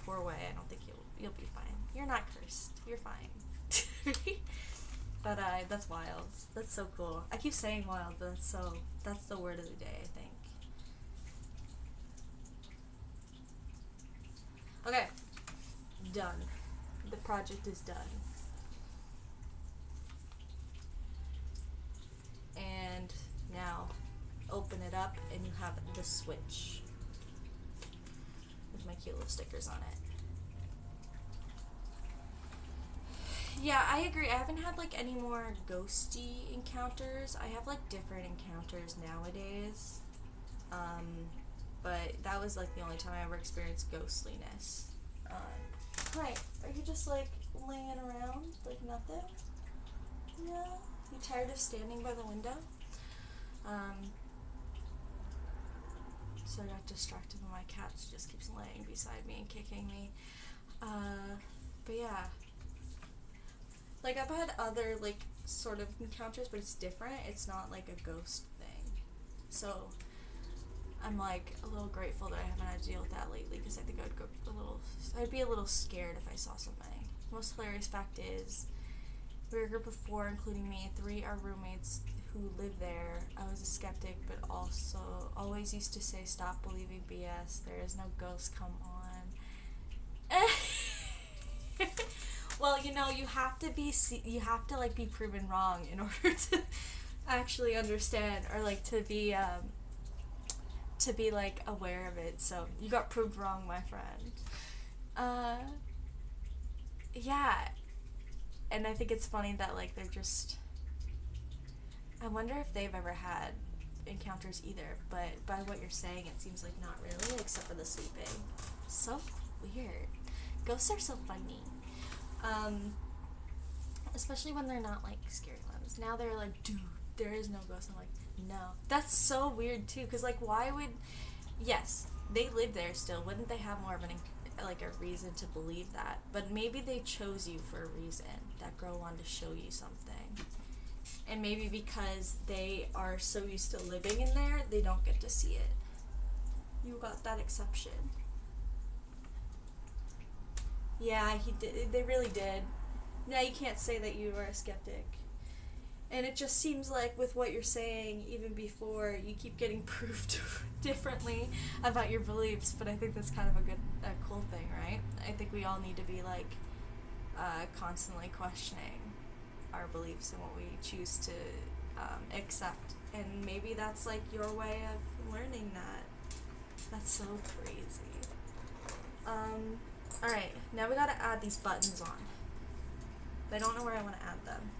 Speaker 1: poor way. I don't think you'll be fine. You're not cursed. You're fine. But, that's wild. That's so cool. I keep saying wild, but that's the word of the day, I think. Okay. Done. The project is done. And now, open it up, and you have the switch with my cute little stickers on it. Yeah, I agree. I haven't had like any more ghosty encounters. I have like different encounters nowadays. But that was like the only time I ever experienced ghostliness. Hi, are you just like laying around like nothing? Yeah. You tired of standing by the window? So I got distracted by my cat. She just keeps laying beside me and kicking me. But yeah. Like, I've had other, like, sort of encounters, but it's different. It's not, like, a ghost thing. So, I'm, like, a little grateful that I haven't had to deal with that lately, because I think I'd be a little scared if I saw something. The most hilarious fact is, we were a group of 4, including me. 3 are roommates who live there. I was a skeptic, but also always used to say, stop believing BS. There is no ghost, come on. Well, you know, you have to like be proven wrong in order to actually understand, or like to be like aware of it. So you got proved wrong, my friend. Yeah, and I think it's funny that like they're just. I wonder if they've ever had encounters either, but by what you're saying, it seems like not really, except for the sleeping. So weird. Ghosts are so funny. Especially when they're not like scary ones. Now they're like, dude, there is no ghost. I'm like, no. That's so weird too, because like, why would? Yes, they live there still. Wouldn't they have more of like a reason to believe that? But maybe they chose you for a reason. That girl wanted to show you something, and maybe because they are so used to living in there, they don't get to see it. You got that exception. Yeah, he did. They really did. Now you can't say that you are a skeptic. And it just seems like with what you're saying, even before, you keep getting proved differently about your beliefs, but I think that's kind of a cool thing, right? I think we all need to be like constantly questioning our beliefs and what we choose to accept. And maybe that's like your way of learning that. That's so crazy. Alright, now we gotta add these buttons on. But I don't know where I want to add them.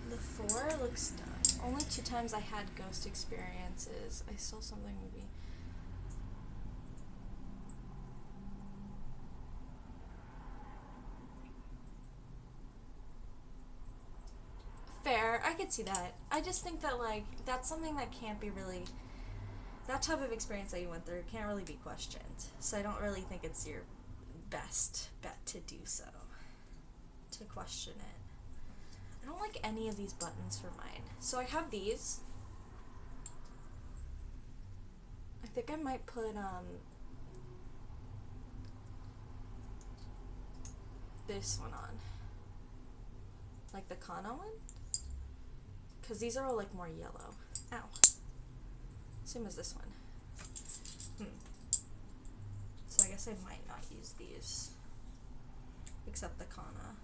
Speaker 1: The 4 looks done. Only 2 times I had ghost experiences. I saw something maybe. Fair, I could see that. I just think that, like, that's something that can't be really. That type of experience that you went through can't really be questioned. So I don't really think it's your best bet to do so. To question it. I don't like any of these buttons for mine. So I have these. I think I might put, this one on. Like the Kana one? Because these are all like more yellow. Ow. Same as this one. So I guess I might not use these. Except the Kana.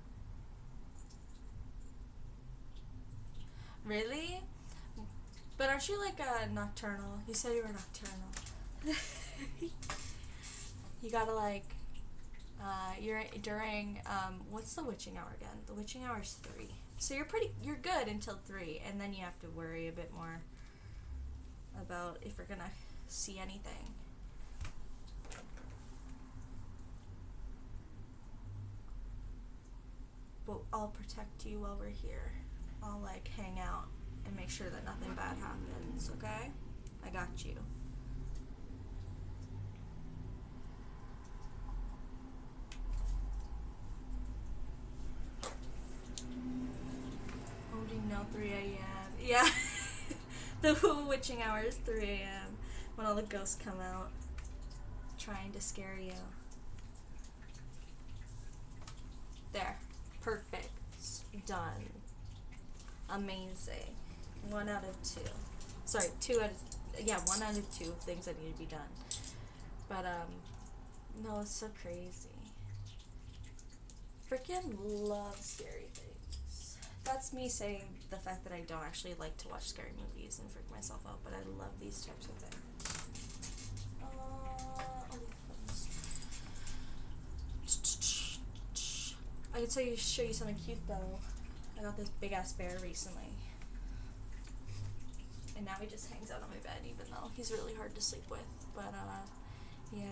Speaker 1: Really? But aren't you like nocturnal? You said you were nocturnal. You gotta like, you're during, what's the witching hour again? The witching hour is 3. So you're good until 3, and then you have to worry a bit more about if you're gonna see anything. But I'll protect you while we're here. I'll like hang out and make sure that nothing bad happens, okay? I got you. No, 3 a.m. Yeah. The witching hour is 3 a.m. when all the ghosts come out trying to scare you. There. Perfect. Done. Amazing. 1 out of 2. Sorry, 2 out of... Yeah, 1 out of 2 things that need to be done. But, no, it's so crazy. freaking love scary things. That's me saying the fact that I don't actually like to watch scary movies and freak myself out, but I love these types of things. I could show you something cute though. I got this big ass bear recently. And now he just hangs out on my bed even though he's really hard to sleep with. But yeah.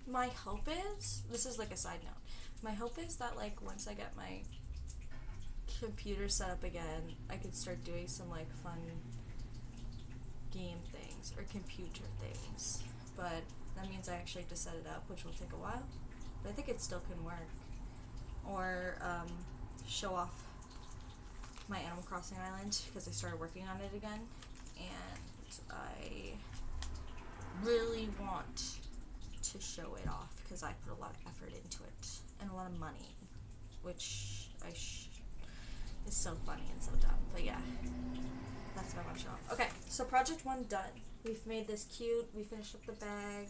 Speaker 1: My hope is, this is like a side note, my hope is that like once I get my computer set up again, I could start doing some like fun game things or computer things, but that means I actually have to set it up, which will take a while, but I think it still can work. Or show off my Animal Crossing island because I started working on it again, and I really want to show it off because I put a lot of effort into it and a lot of money, which is so funny and so dumb, but yeah, that's what I want to show off. Okay, so project 1 done. We've made this cute, we finished up the bag.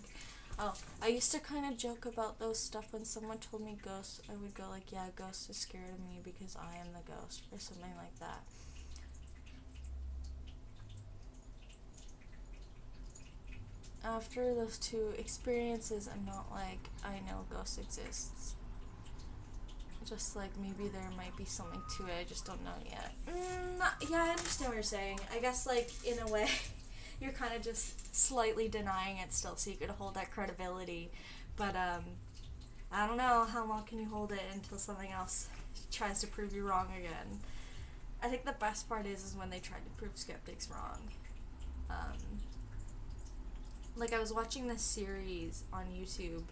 Speaker 1: Oh, I used to kind of joke about those stuff when someone told me ghosts. I would go like, yeah, ghosts are scared of me because I am the ghost, or something like that. After those 2 experiences, I'm not like, I know ghosts exists. Just like, maybe there might be something to it, I just don't know yet. Yeah, I understand what you're saying. I guess, like, in a way, you're kind of just slightly denying it still so you could hold that credibility. But, I don't know, how long can you hold it until something else tries to prove you wrong again? I think the best part is when they tried to prove skeptics wrong. Like, I was watching this series on YouTube,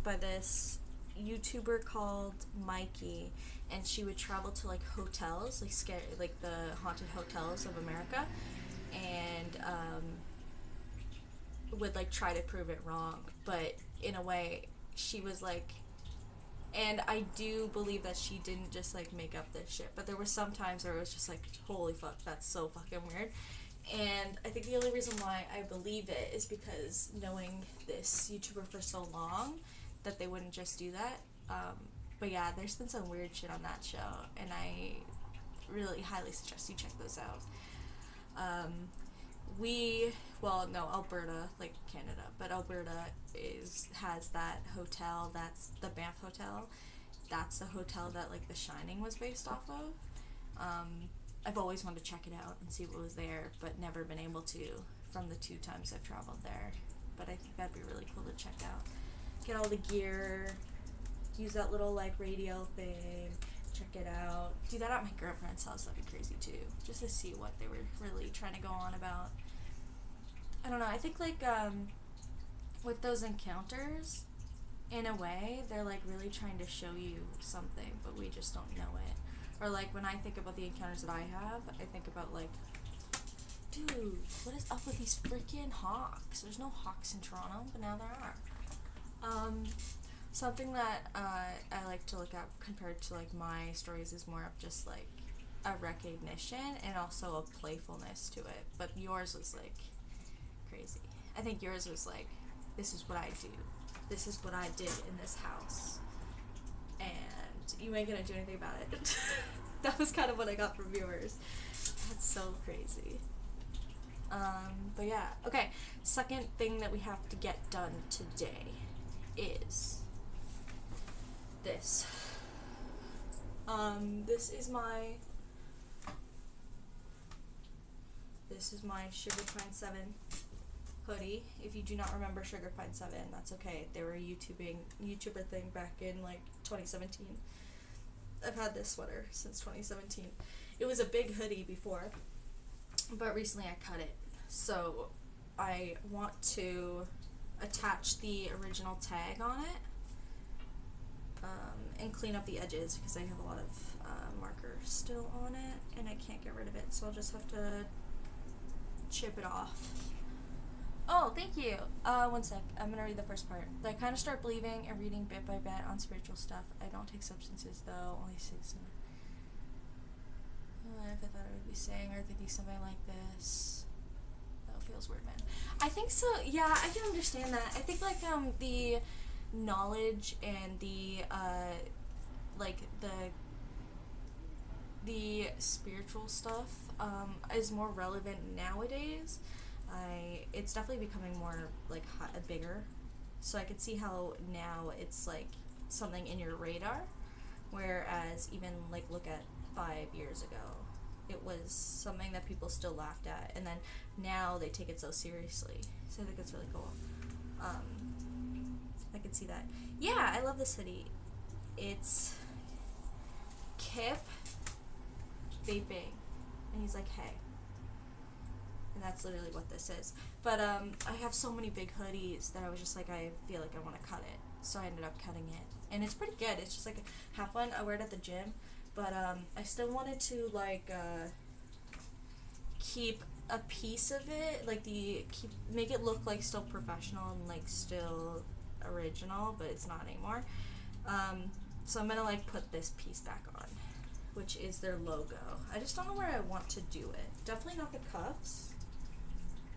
Speaker 1: by this YouTuber called Mikey, and she would travel to like hotels, like scary, like the haunted hotels of America, and would like try to prove it wrong. But in a way, she was like, and I do believe that she didn't just like make up this shit, but there were some times where it was just like, holy fuck, that's so fucking weird. And I think the only reason why I believe it is because knowing this YouTuber for so long, that they wouldn't just do that. But yeah, there's been some weird shit on that show, and I really highly suggest you check those out. Alberta, like Canada, but Alberta has that hotel, that's the Banff Hotel. That's the hotel that like The Shining was based off of. I've always wanted to check it out and see what was there, but never been able to from the 2 times I've traveled there. But I think that'd be really cool to check out. Get all the gear, use that little like radio thing, check it out. Do that at my girlfriend's house, that'd be crazy too. Just to see what they were really trying to go on about. I don't know, I think like with those encounters, in a way, they're like really trying to show you something, but we just don't know it. Or like when I think about the encounters that I have, I think about like, dude, what is up with these freaking hawks? There's no hawks in Toronto, but now there are. Something that I like to look at compared to like my stories is more of just like a recognition and also a playfulness to it. But yours was like crazy. I think yours was like, this is what I do. This is what I did in this house. And you ain't gonna do anything about it. That was kind of what I got from viewers. That's so crazy. But yeah, okay. Second thing that we have to get done today is this. This is my Sugar Pine 7 hoodie. If you do not remember Sugar Pine 7, that's okay. They were a YouTuber thing back in like 2017. I've had this sweater since 2017. It was a big hoodie before, but recently I cut it. So I want to attach the original tag on it, and clean up the edges because I have a lot of marker still on it and I can't get rid of it, so I'll just have to chip it off. Oh, thank you. One sec. I'm gonna read the first part. I kind of start believing and reading bit by bit on spiritual stuff. I don't take substances though. Only 6. If I thought I would be saying or thinking something like this, that feels weird, man. I think so. Yeah, I can understand that. I think like the knowledge and the like the spiritual stuff is more relevant nowadays. It's definitely becoming more like bigger, so I could see how now it's like something in your radar, whereas even like look at 5 years ago, it was something that people still laughed at, and then now they take it so seriously. So I think it's really cool. I can see that. Yeah, I love the city. It's Kip vaping, and he's like, hey. And that's literally what this is. But I have so many big hoodies that I was just like, I feel like I want to cut it. So I ended up cutting it. And it's pretty good. It's just like a half one. I wear it at the gym. But I still wanted to like keep a piece of it, like make it look like still professional and like still original, but it's not anymore. So I'm gonna like put this piece back on, which is their logo. I just don't know where I want to do it. Definitely not the cuffs.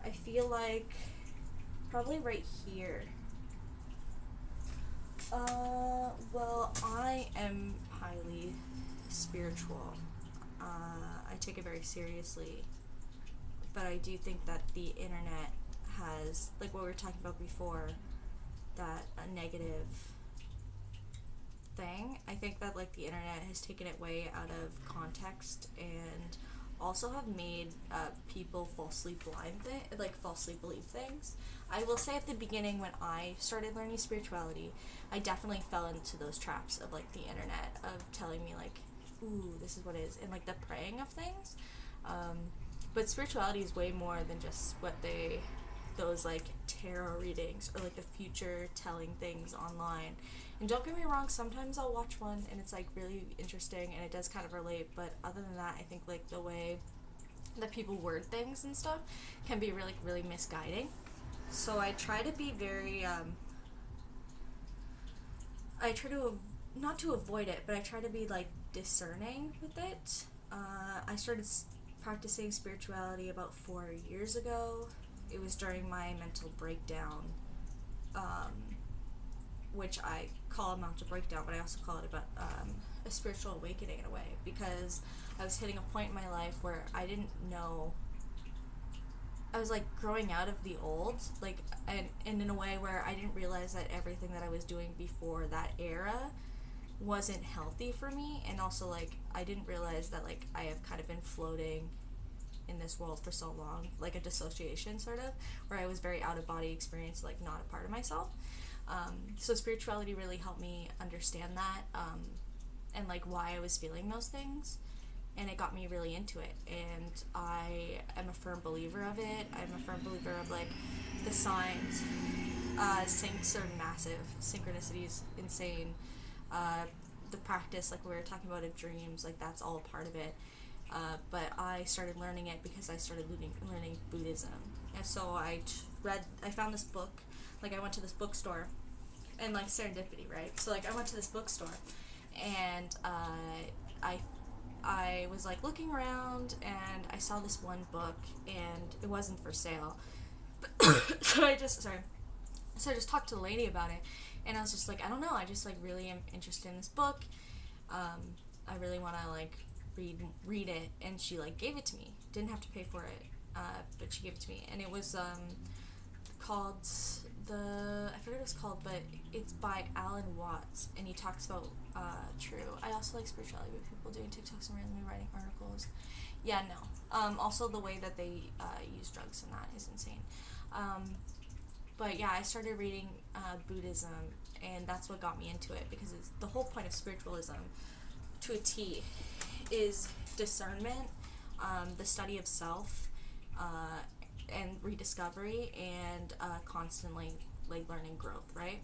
Speaker 1: I feel like probably right here. Well, I am highly spiritual. I take it very seriously, but I do think that the internet has, like what we were talking about before, that a negative thing. I think that like the internet has taken it way out of context and also have made people falsely believe things. I will say at the beginning when I started learning spirituality, I definitely fell into those traps of like the internet of telling me like, ooh, this is what it is, and like the praying of things. But spirituality is way more than just those like tarot readings or like the future telling things online. And don't get me wrong, sometimes I'll watch one and it's like really interesting and it does kind of relate, but other than that, I think like the way that people word things and stuff can be really, really misguiding. So I try to be very, I try to, not to avoid it, but I try to be like discerning with it. I started practicing spirituality about 4 years ago. It was during my mental breakdown, which I call a mental breakdown, but I also call it about a spiritual awakening in a way, because I was hitting a point in my life where I didn't know. I was like growing out of the old, like, and in a way where I didn't realize that everything that I was doing before that era wasn't healthy for me, and also like I didn't realize that like I have kind of been floating in this world for so long, like a dissociation sort of, where I was very out of body experience, like not a part of myself. So spirituality really helped me understand that, and like why I was feeling those things, and it got me really into it, and I am a firm believer of it. I'm a firm believer of like the signs. Syncs are massive. Synchronicity is insane. The practice, like we were talking about, of dreams, like that's all a part of it. But I started learning it because I started learning Buddhism, and so I found this book. Like I went to this bookstore, and like serendipity, right? So like I went to this bookstore, and I was like looking around, and I saw this one book, and it wasn't for sale. So I just talked to the lady about it, and I was just like, I don't know, I just like really am interested in this book. I really want to like read it, and she like gave it to me. Didn't have to pay for it, but she gave it to me, and it was called I forget what it's called, but it's by Alan Watts, and he talks about true. I also like spirituality with people doing TikToks and randomly writing articles. Yeah, no. Also the way that they use drugs and that is insane. But yeah, I started reading Buddhism, and that's what got me into it, because it's the whole point of spiritualism to a T is discernment, the study of self, and rediscovery, and constantly like learning growth, right?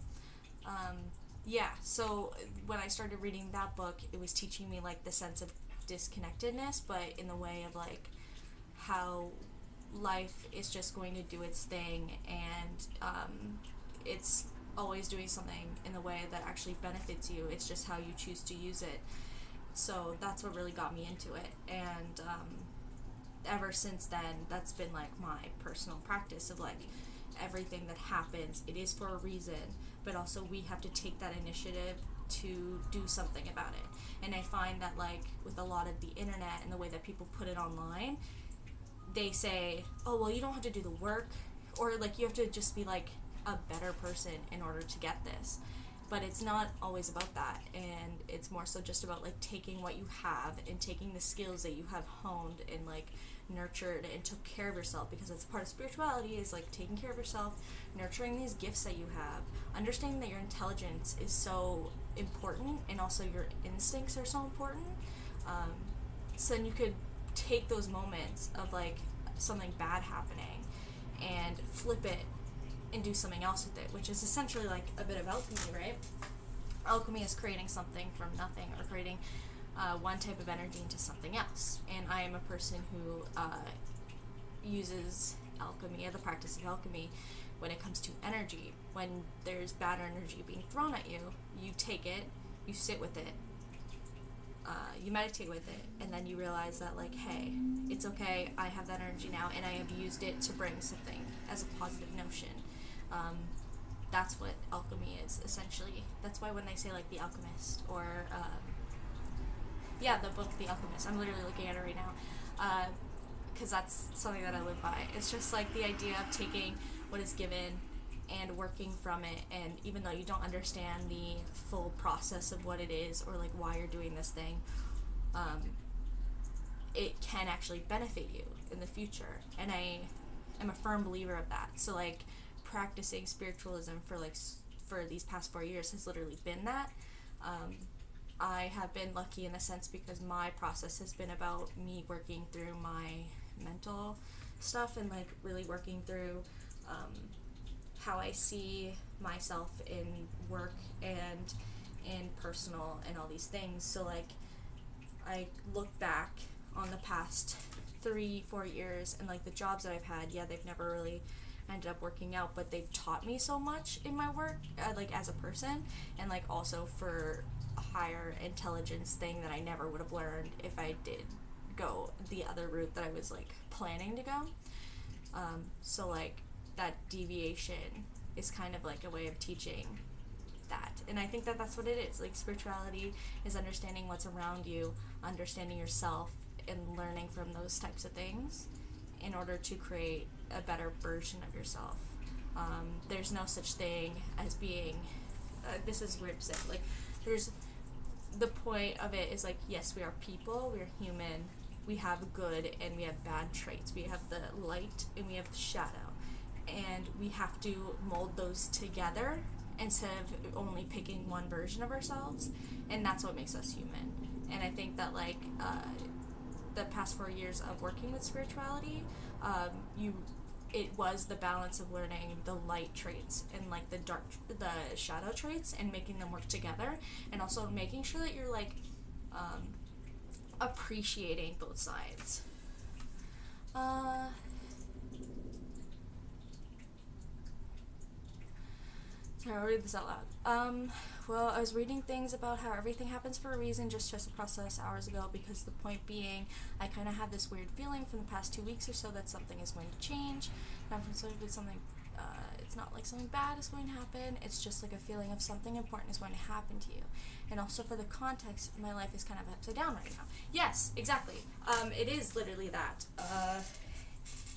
Speaker 1: Yeah, so when I started reading that book, it was teaching me like the sense of disconnectedness, but in the way of like how life is just going to do its thing, and it's always doing something in the way that actually benefits you. It's just how you choose to use it. So that's what really got me into it, and ever since then, that's been like my personal practice of like everything that happens, it is for a reason, but also we have to take that initiative to do something about it. And I find that like with a lot of the internet and the way that people put it online, they say, oh well, you don't have to do the work, or like you have to just be like a better person in order to get this. But it's not always about that, and it's more so just about like taking what you have and taking the skills that you have honed and like nurtured and took care of yourself, because that's part of spirituality, is like taking care of yourself, nurturing these gifts that you have, understanding that your intelligence is so important, and also your instincts are so important. So then you could take those moments of like something bad happening and flip it and do something else with it, which is essentially like a bit of alchemy, right? Alchemy is creating something from nothing, or creating one type of energy into something else. And I am a person who uses alchemy, or the practice of alchemy, when it comes to energy. When there's bad energy being thrown at you, you take it, you sit with it, you meditate with it, and then you realize that like, hey, it's okay, I have that energy now, and I have used it to bring something as a positive notion. That's what alchemy is, essentially. That's why when they say like The Alchemist, or the book The Alchemist, I'm literally looking at it right now, because that's something that I live by. It's just like the idea of taking what is given and working from it, and even though you don't understand the full process of what it is, or like why you're doing this thing, it can actually benefit you in the future. And I am a firm believer of that. So like practicing spiritualism for these past 4 years has literally been that. I have been lucky in a sense, because my process has been about me working through my mental stuff, and like really working through how I see myself in work and in personal and all these things. So like I look back on the past 3-4 years, and like the jobs that I've had, they've never really ended up working out, but they've taught me so much in my work, like as a person, and like also for a higher intelligence thing that I never would have learned if I did go the other route that I was like planning to go. So like that deviation is kind of like a way of teaching that, and I think that that's what it is. Like spirituality is understanding what's around you, understanding yourself, and learning from those types of things in order to create a better version of yourself. There's no such thing as being, this is weird to say, like there's, the point of it is like, yes, we are people, we are human, we have good and we have bad traits, we have the light and we have the shadow, and we have to mold those together instead of only picking one version of ourselves, and that's what makes us human. And I think that like the past 4 years of working with spirituality, it was the balance of learning the light traits and like the shadow traits, and making them work together, and also making sure that you're like appreciating both sides. Sorry, I'll read this out loud. Well, I was reading things about how everything happens for a reason, just trust the process hours ago, because the point being, I kind of have this weird feeling from the past 2 weeks or so that something is going to change. Not necessarily something, it's not like something bad is going to happen, it's just like a feeling of something important is going to happen to you. And also for the context, my life is kind of upside down right now. Yes, exactly. It is literally that.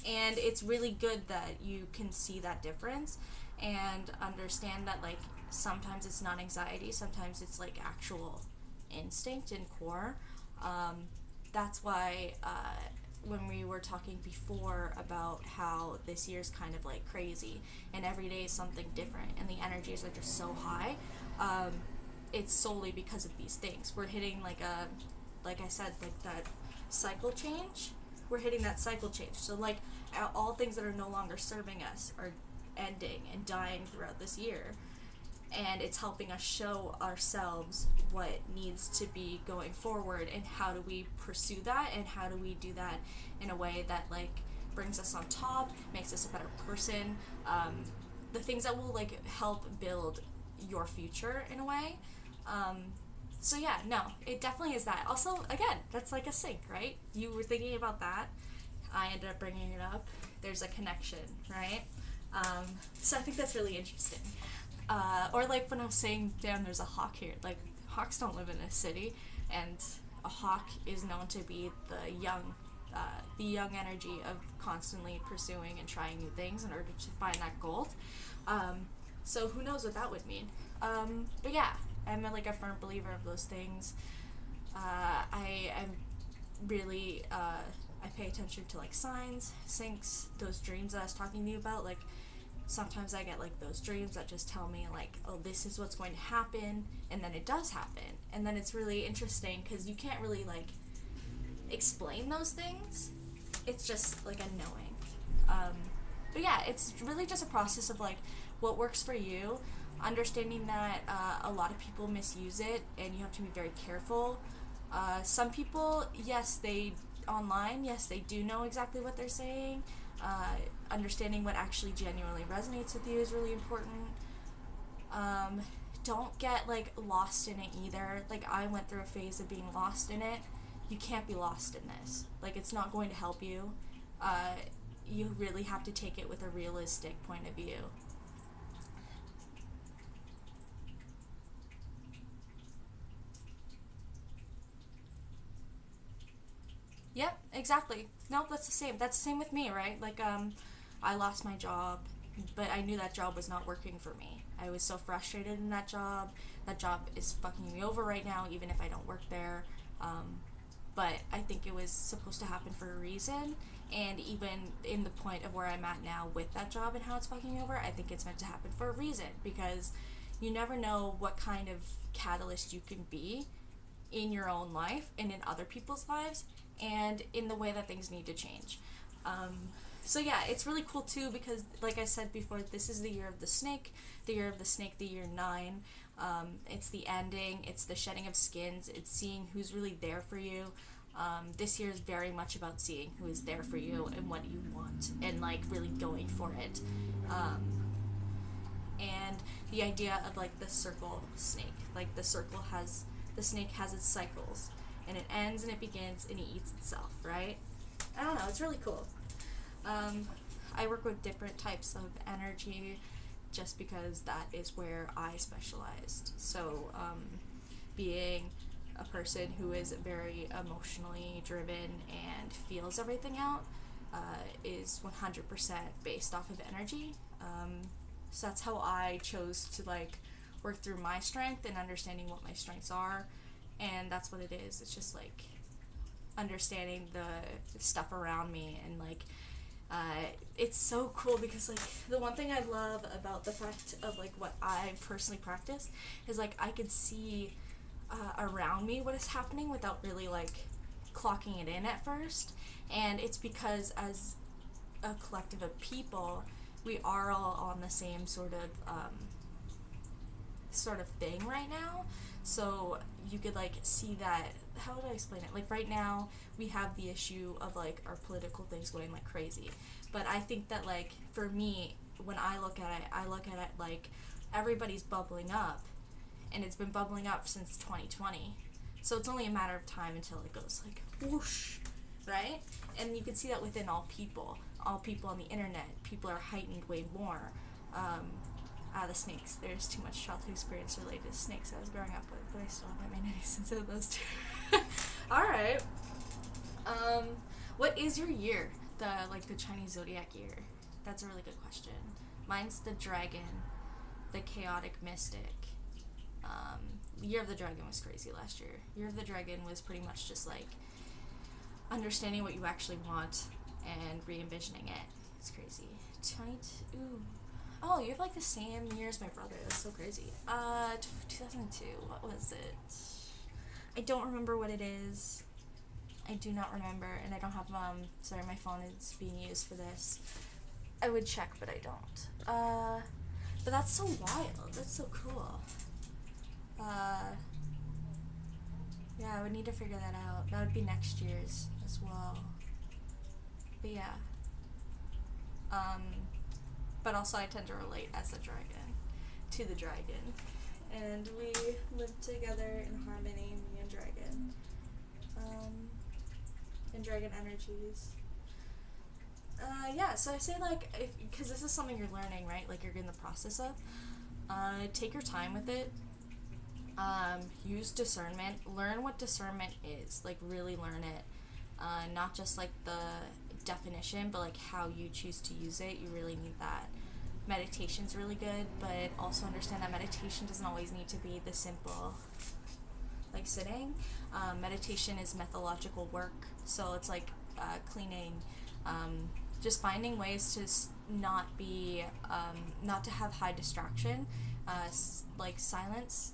Speaker 1: And it's really good that you can see that difference and understand that like sometimes it's not anxiety, sometimes it's like actual instinct and core. That's why when we were talking before about how this year's kind of like crazy and every day is something different and the energies are just so high, it's solely because of these things. We're hitting like I said, like that cycle change. We're hitting that cycle change. So like all things that are no longer serving us are ending and dying throughout this year, and it's helping us show ourselves what needs to be going forward, and how do we pursue that, and how do we do that in a way that like brings us on top, makes us a better person, the things that will like help build your future in a way. So yeah, no, it definitely is that. Also, again, that's like a sync, right? You were thinking about that. I ended up bringing it up. There's a connection, right? So I think that's really interesting. Or like when I was saying, damn, there's a hawk here. Like, hawks don't live in a city, and a hawk is known to be the young energy of constantly pursuing and trying new things in order to find that gold. So who knows what that would mean. But yeah, I'm like a firm believer of those things. I am really, I pay attention to like signs, syncs, those dreams that I was talking to you about. Like, sometimes I get like those dreams that just tell me like, oh, this is what's going to happen, and then it does happen. And then it's really interesting because you can't really like explain those things. It's just like a knowing. But yeah, it's really just a process of like what works for you, understanding that a lot of people misuse it and you have to be very careful. Some people, yes, they do know exactly what they're saying. Understanding what actually genuinely resonates with you is really important. Don't get like lost in it either. Like, I went through a phase of being lost in it. You can't be lost in this. Like, it's not going to help you. You really have to take it with a realistic point of view. Yep, exactly. Nope, that's the same. That's the same with me, right? Like, I lost my job, but I knew that job was not working for me. I was so frustrated in that job. That job is fucking me over right now, even if I don't work there. But I think it was supposed to happen for a reason, and even in the point of where I'm at now with that job and how it's fucking me over, I think it's meant to happen for a reason, because you never know what kind of catalyst you can be in your own life and in other people's lives, and in the way that things need to change. So yeah, it's really cool too, because like I said before, this is the year of the snake, the year of the snake, the year 9. It's the ending, it's the shedding of skins, it's seeing who's really there for you. This year is very much about seeing who is there for you and what you want, and like really going for it. And the idea of like the circle snake, like the snake has its cycles, and it ends and it begins and it eats itself, right? I don't know, it's really cool. I work with different types of energy just because that is where I specialized. So, being a person who is very emotionally driven and feels everything out is 100% based off of energy. So that's how I chose to like work through my strength and understanding what my strengths are, and that's what it is. It's just like understanding the stuff around me, and like it's so cool because like the one thing I love about the fact of like what I personally practice is like I could see around me what is happening without really like clocking it in at first, and it's because as a collective of people, we are all on the same sort of thing right now. So you could like see that, how would I explain it? Like right now we have the issue of like our political things going like crazy. But I think that like for me, when I look at it like everybody's bubbling up, and it's been bubbling up since 2020. So it's only a matter of time until it goes like whoosh, right? And you can see that within all people on the internet. People are heightened way more. The snakes. There's too much childhood experience related to snakes I was growing up with, but I still haven't made any sense of those two. Alright. What is your year? The Chinese zodiac year? That's a really good question. Mine's the dragon, the chaotic mystic. Year of the Dragon was crazy last year. Year of the Dragon was pretty much just like understanding what you actually want and re-envisioning it. It's crazy. 22. Oh, you have like the same year as my brother. That's so crazy. 2002. What was it? I don't remember what it is. I do not remember, and I don't have sorry, my phone is being used for this. I would check, but I don't. But that's so wild. That's so cool. Yeah, I would need to figure that out. That would be next year's as well. But yeah. But also I tend to relate as a dragon to the dragon. And we live together in harmony, me and dragon. And dragon energies. Yeah, so I say, like, because this is something you're learning, right? Like, you're in the process of. Take your time with it. Use discernment. Learn what discernment is. Like, really learn it. Not just, like, the definition, but, like, how you choose to use it. You really need that. Meditation's really good, but also understand that meditation doesn't always need to be the simple, like, sitting. Meditation is methodological work, so it's like cleaning, just finding ways to not be, not to have high distraction, like silence,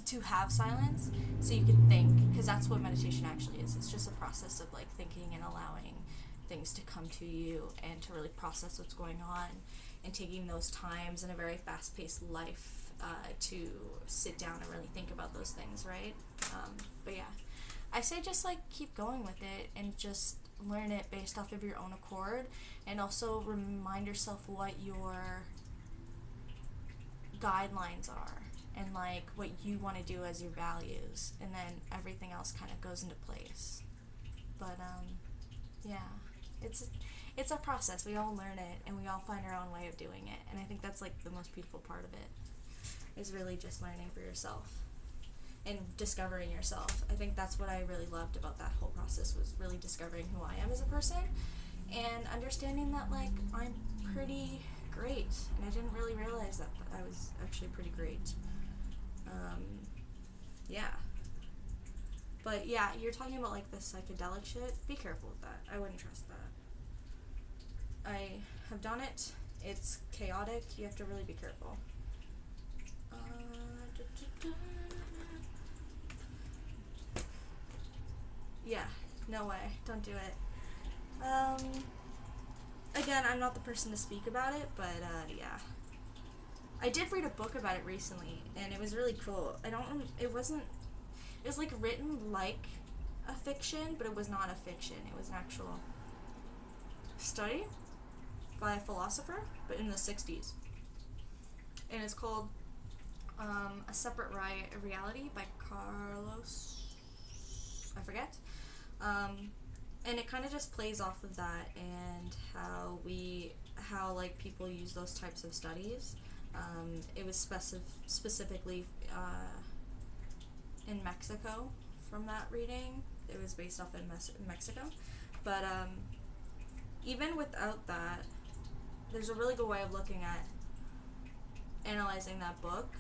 Speaker 1: to have silence, so you can think, because that's what meditation actually is. It's just a process of, like, thinking and allowing things to come to you and to really process what's going on, and taking those times in a very fast-paced life to sit down and really think about those things, right? But yeah, I say just, like, keep going with it and just learn it based off of your own accord, and also remind yourself what your guidelines are and, like, what you want to do as your values, and then everything else kind of goes into place. But yeah, it's a process. We all learn it, and we all find our own way of doing it, and I think that's, like, the most beautiful part of it, is really just learning for yourself and discovering yourself. I think that's what I really loved about that whole process, was really discovering who I am as a person, and understanding that, like, I'm pretty great, and I didn't really realize that I was actually pretty great. Yeah. But yeah, you're talking about, like, the psychedelic shit. Be careful with that. I wouldn't trust that. I have done it. It's chaotic. You have to really be careful. Yeah, no way. Don't do it. Again, I'm not the person to speak about it, but yeah. I did read a book about it recently, and it was really cool. It was, like, written like a fiction, but it was not a fiction. It was an actual study by a philosopher, but in the 60s. And it's called A Separate Reality by Carlos, I forget. And it kind of just plays off of that, and how like, people use those types of studies. It was specifically in Mexico from that reading. It was based off in Mexico. But even without that, there's a really good way of looking at analyzing that book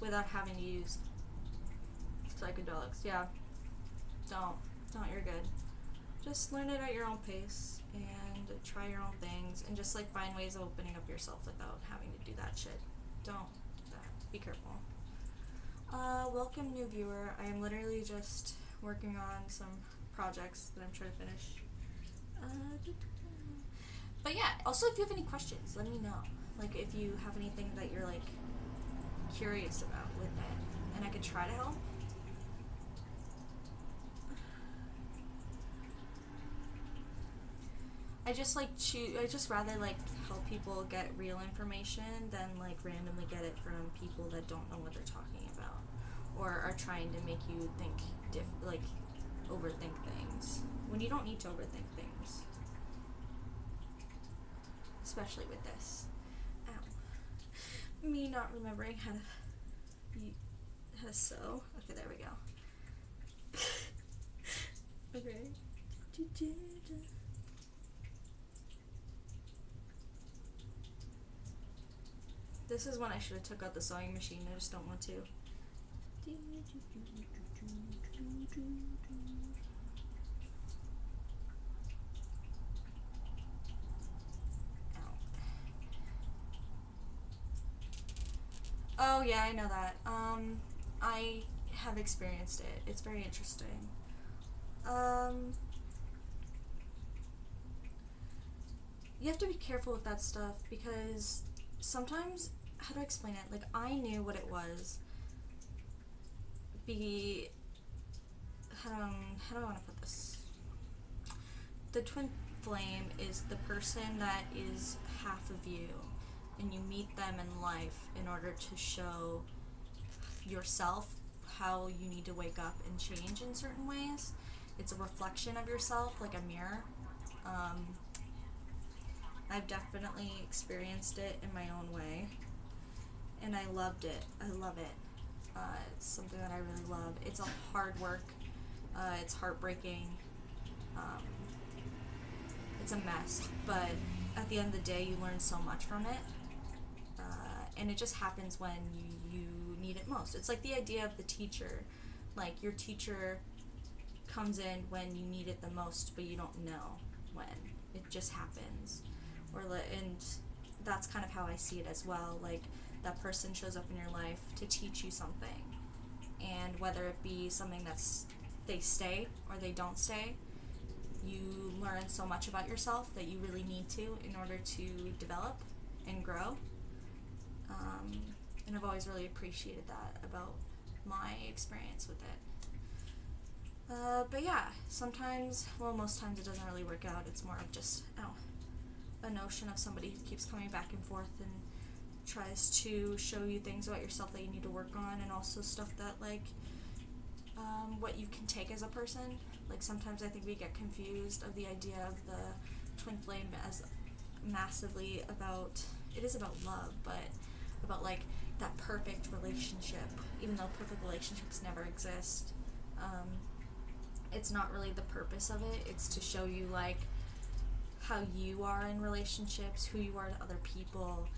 Speaker 1: without having to use psychedelics. Yeah. Don't, you're good. Just learn it at your own pace and try your own things, and just, like, find ways of opening up yourself without having to do that shit. Don't do that. Be careful. Welcome, new viewer. I am literally just working on some projects that I'm trying to finish. But yeah, also, if you have any questions, let me know. Like, if you have anything that you're, like, curious about with it, and I could try to help. I just rather, like, help people get real information than, like, randomly get it from people that don't know what they're talking about, or are trying to make you think, like, overthink things, when you don't need to overthink things. Especially with this. Ow. Me not remembering how to sew. Okay, there we go. Okay. This is when I should have took out the sewing machine. I just don't want to. Oh yeah, I know that. I have experienced it. It's very interesting. You have to be careful with that stuff, because sometimes, how do I explain it? Like, I knew what it was. How do I want to put this? The twin flame is the person that is half of you, and you meet them in life in order to show yourself how you need to wake up and change in certain ways. It's a reflection of yourself, like a mirror. I've definitely experienced it in my own way, and I loved it. I love it. It's something that I really love. It's a hard work. It's heartbreaking. It's a mess, but at the end of the day, you learn so much from it, and it just happens when you need it most. It's like the idea of the teacher. Like, your teacher comes in when you need it the most, but you don't know when. It just happens. And that's kind of how I see it as well. Like, that person shows up in your life to teach you something, and whether it be something that's they stay or they don't stay, you learn so much about yourself that you really need to in order to develop and grow. And I've always really appreciated that about my experience with it. But yeah, sometimes, well, most times it doesn't really work out. It's more of just, a notion of somebody who keeps coming back and forth and tries to show you things about yourself that you need to work on, and also stuff that, like, what you can take as a person. Like, sometimes I think we get confused of the idea of the twin flame as massively about, it is about love, but about, like, that perfect relationship, even though perfect relationships never exist. It's not really the purpose of it. It's to show you, like, how you are in relationships, who you are to other people,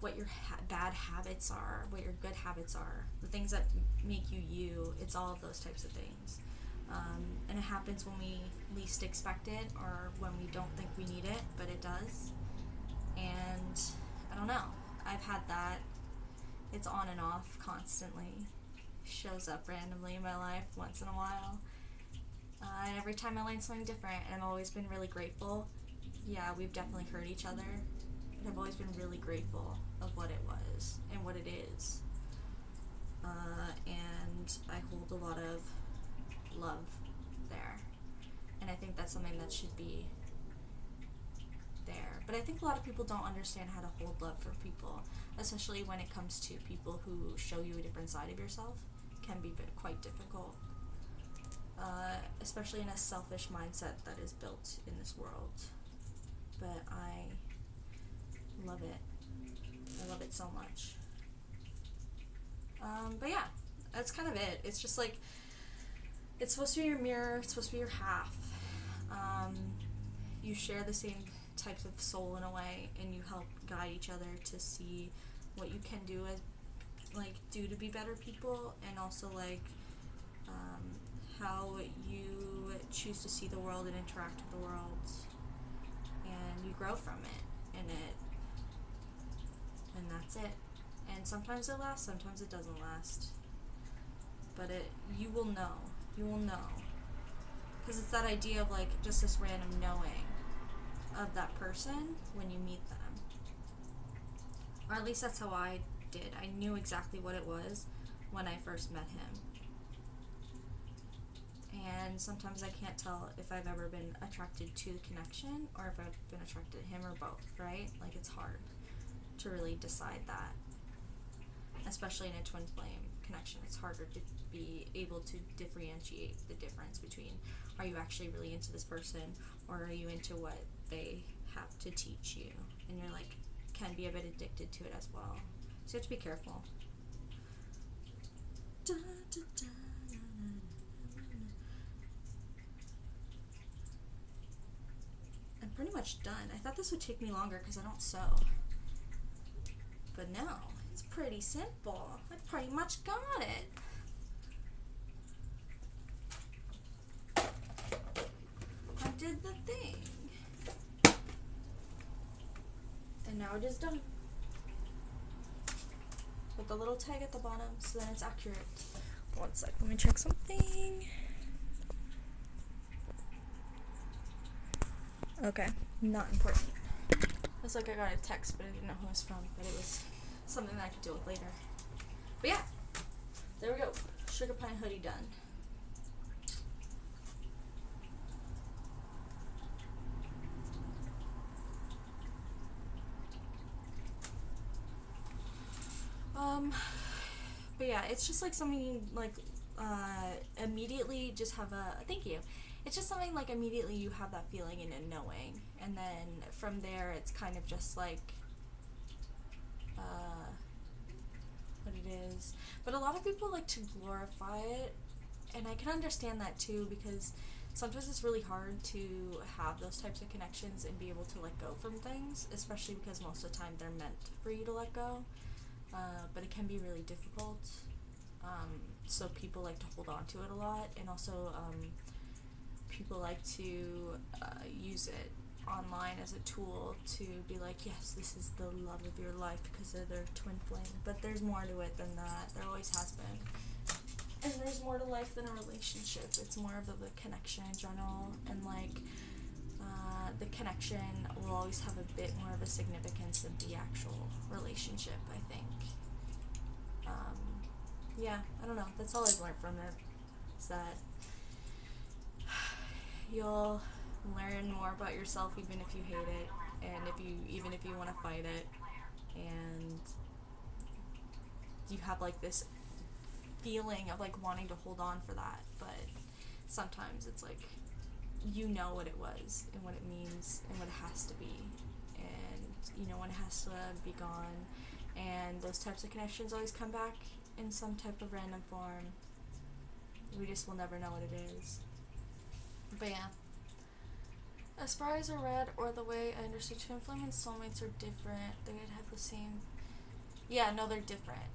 Speaker 1: what your bad habits are, what your good habits are, the things that make you you. It's all of those types of things. And it happens when we least expect it, or when we don't think we need it, but it does. And I don't know. I've had that. It's on and off constantly. Shows up randomly in my life once in a while. And every time I learn something different, and I've always been really grateful. Yeah, we've definitely hurt each other, but I've always been really grateful of what it was and what it is. And I hold a lot of love there, and I think that's something that should be there. But I think a lot of people don't understand how to hold love for people, especially when it comes to people who show you a different side of yourself. It can be quite difficult. Especially in a selfish mindset that is built in this world. But I love it. I love it so much. But yeah, that's kind of it. It's just like, it's supposed to be your mirror, it's supposed to be your half. You share the same types of soul in a way, and you help guide each other to see what you can do do to be better people, and also, like, how you choose to see the world and interact with the world, and you grow from it, and that's it. And sometimes it lasts, sometimes it doesn't last, but you will know, because it's that idea of, like, just this random knowing of that person when you meet them, or at least that's how I did. I knew exactly what it was when I first met him. And sometimes I can't tell if I've ever been attracted to the connection or if I've been attracted to him, or both, right? Like, it's hard to really decide that. Especially in a twin flame connection, it's harder to be able to differentiate the difference between, are you actually really into this person, or are you into what they have to teach you? And you're, like, can be a bit addicted to it as well. So you have to be careful. Da, da, da. I'm pretty much done. I thought this would take me longer because I don't sew. But no, it's pretty simple. I pretty much got it. I did the thing. And now it is done. With the little tag at the bottom so that it's accurate. One sec, let me check something. Okay, not important. Looks like I got a text, but I didn't know who it was from, but it was something that I could deal with later. But yeah, there we go. Sugar Pine hoodie done. But yeah, it's just like something like immediately just have a thank you. It's just something like immediately you have that feeling and a knowing, and then from there it's kind of just like what it is. But a lot of people like to glorify it, and I can understand that too, because sometimes it's really hard to have those types of connections and be able to let go from things, especially because most of the time they're meant for you to let go. But it can be really difficult. So people like to hold on to it a lot, and also people like to use it online as a tool to be like, yes, this is the love of your life because they're their twin flame. But there's more to it than that. There always has been. And there's more to life than a relationship. It's more of the connection in general, and like the connection will always have a bit more of a significance than the actual relationship, I think. Yeah, I don't know. That's all I've learned from it. Is that you'll learn more about yourself even if you hate it, and even if you want to fight it, and you have like this feeling of like wanting to hold on for that, but sometimes it's like you know what it was and what it means and what it has to be, and you know when it has to be gone, and those types of connections always come back in some type of random form. We just will never know what it is. But yeah, as far as I read, or the way I understood, twin flame and soulmates are different. They would have the same. Yeah, no, they're different.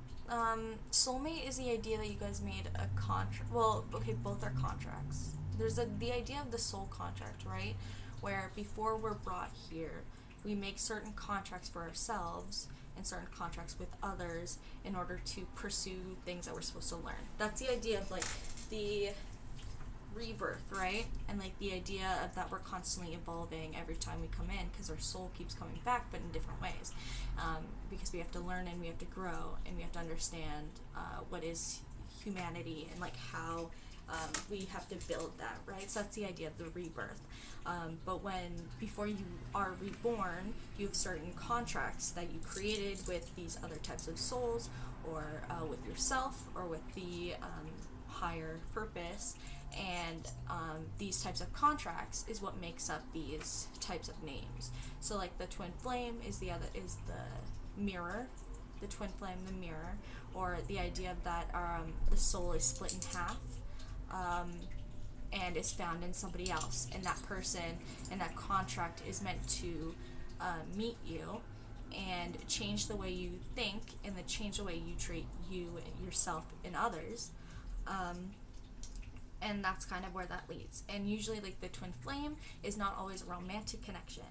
Speaker 1: Soulmate is the idea that you guys made a contract. Well, okay, both are contracts. There's the idea of the soul contract, right? Where before we're brought here, we make certain contracts for ourselves and certain contracts with others in order to pursue things that we're supposed to learn. That's the idea of like the rebirth, right? And like the idea of that we're constantly evolving every time we come in, because our soul keeps coming back, but in different ways, because we have to learn and we have to grow and we have to understand what is humanity, and like how we have to build that, right? So that's the idea of the rebirth. But before you are reborn, you have certain contracts that you created with these other types of souls, or with yourself, or with the higher purpose, and these types of contracts is what makes up these types of names. So like the twin flame is the mirror, the twin flame, the mirror, or the idea that the soul is split in half, and is found in somebody else, and that person and that contract is meant to meet you and change the way you think, and then change the way you treat yourself and others. And that's kind of where that leads. And usually like the twin flame is not always a romantic connection.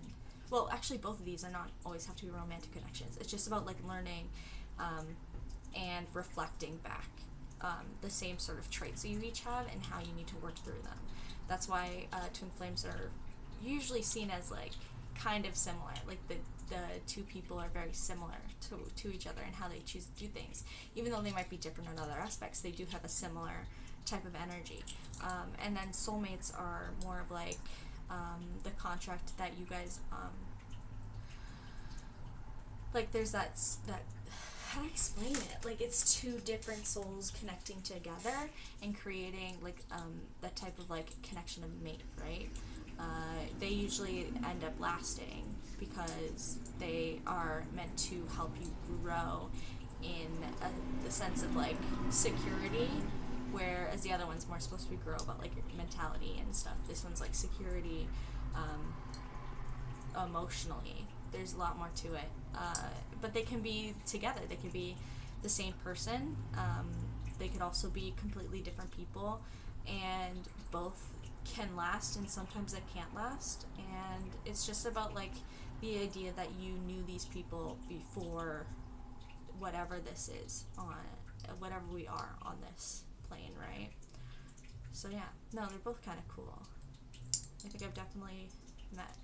Speaker 1: Well, actually both of these are not always have to be romantic connections. It's just about like learning and reflecting back the same sort of traits that you each have and how you need to work through them. That's why twin flames are usually seen as like kind of similar. Like the two people are very similar to each other and how they choose to do things. Even though they might be different in other aspects, they do have a similar type of energy. And then soulmates are more of like the contract that you guys like there's that how do I explain it? Like it's two different souls connecting together and creating like that type of like connection of mate, right? They usually end up lasting because they are meant to help you grow in the sense of like security, whereas the other one's more supposed to grow about like your mentality and stuff. This one's like security emotionally. There's a lot more to it, but they can be together. They can be the same person. They could also be completely different people, and both can last, and sometimes they can't last. And it's just about like the idea that you knew these people before whatever this is on whatever we are on this plane, right? So yeah, no, they're both kind of cool. I think I've definitely met,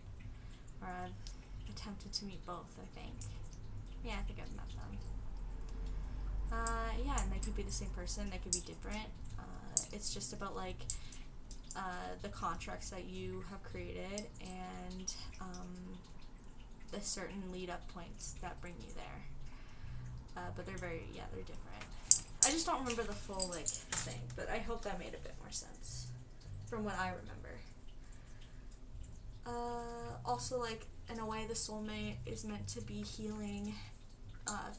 Speaker 1: or I've attempted to meet both, I think. Yeah, I think I've met them. Yeah, and they could be the same person, they could be different. It's just about like the contracts that you have created, and the certain lead up points that bring you there. but they're they're different. I just don't remember the full, like, thing, but I hope that made a bit more sense from what I remember. Also, like, in a way, the soulmate is meant to be healing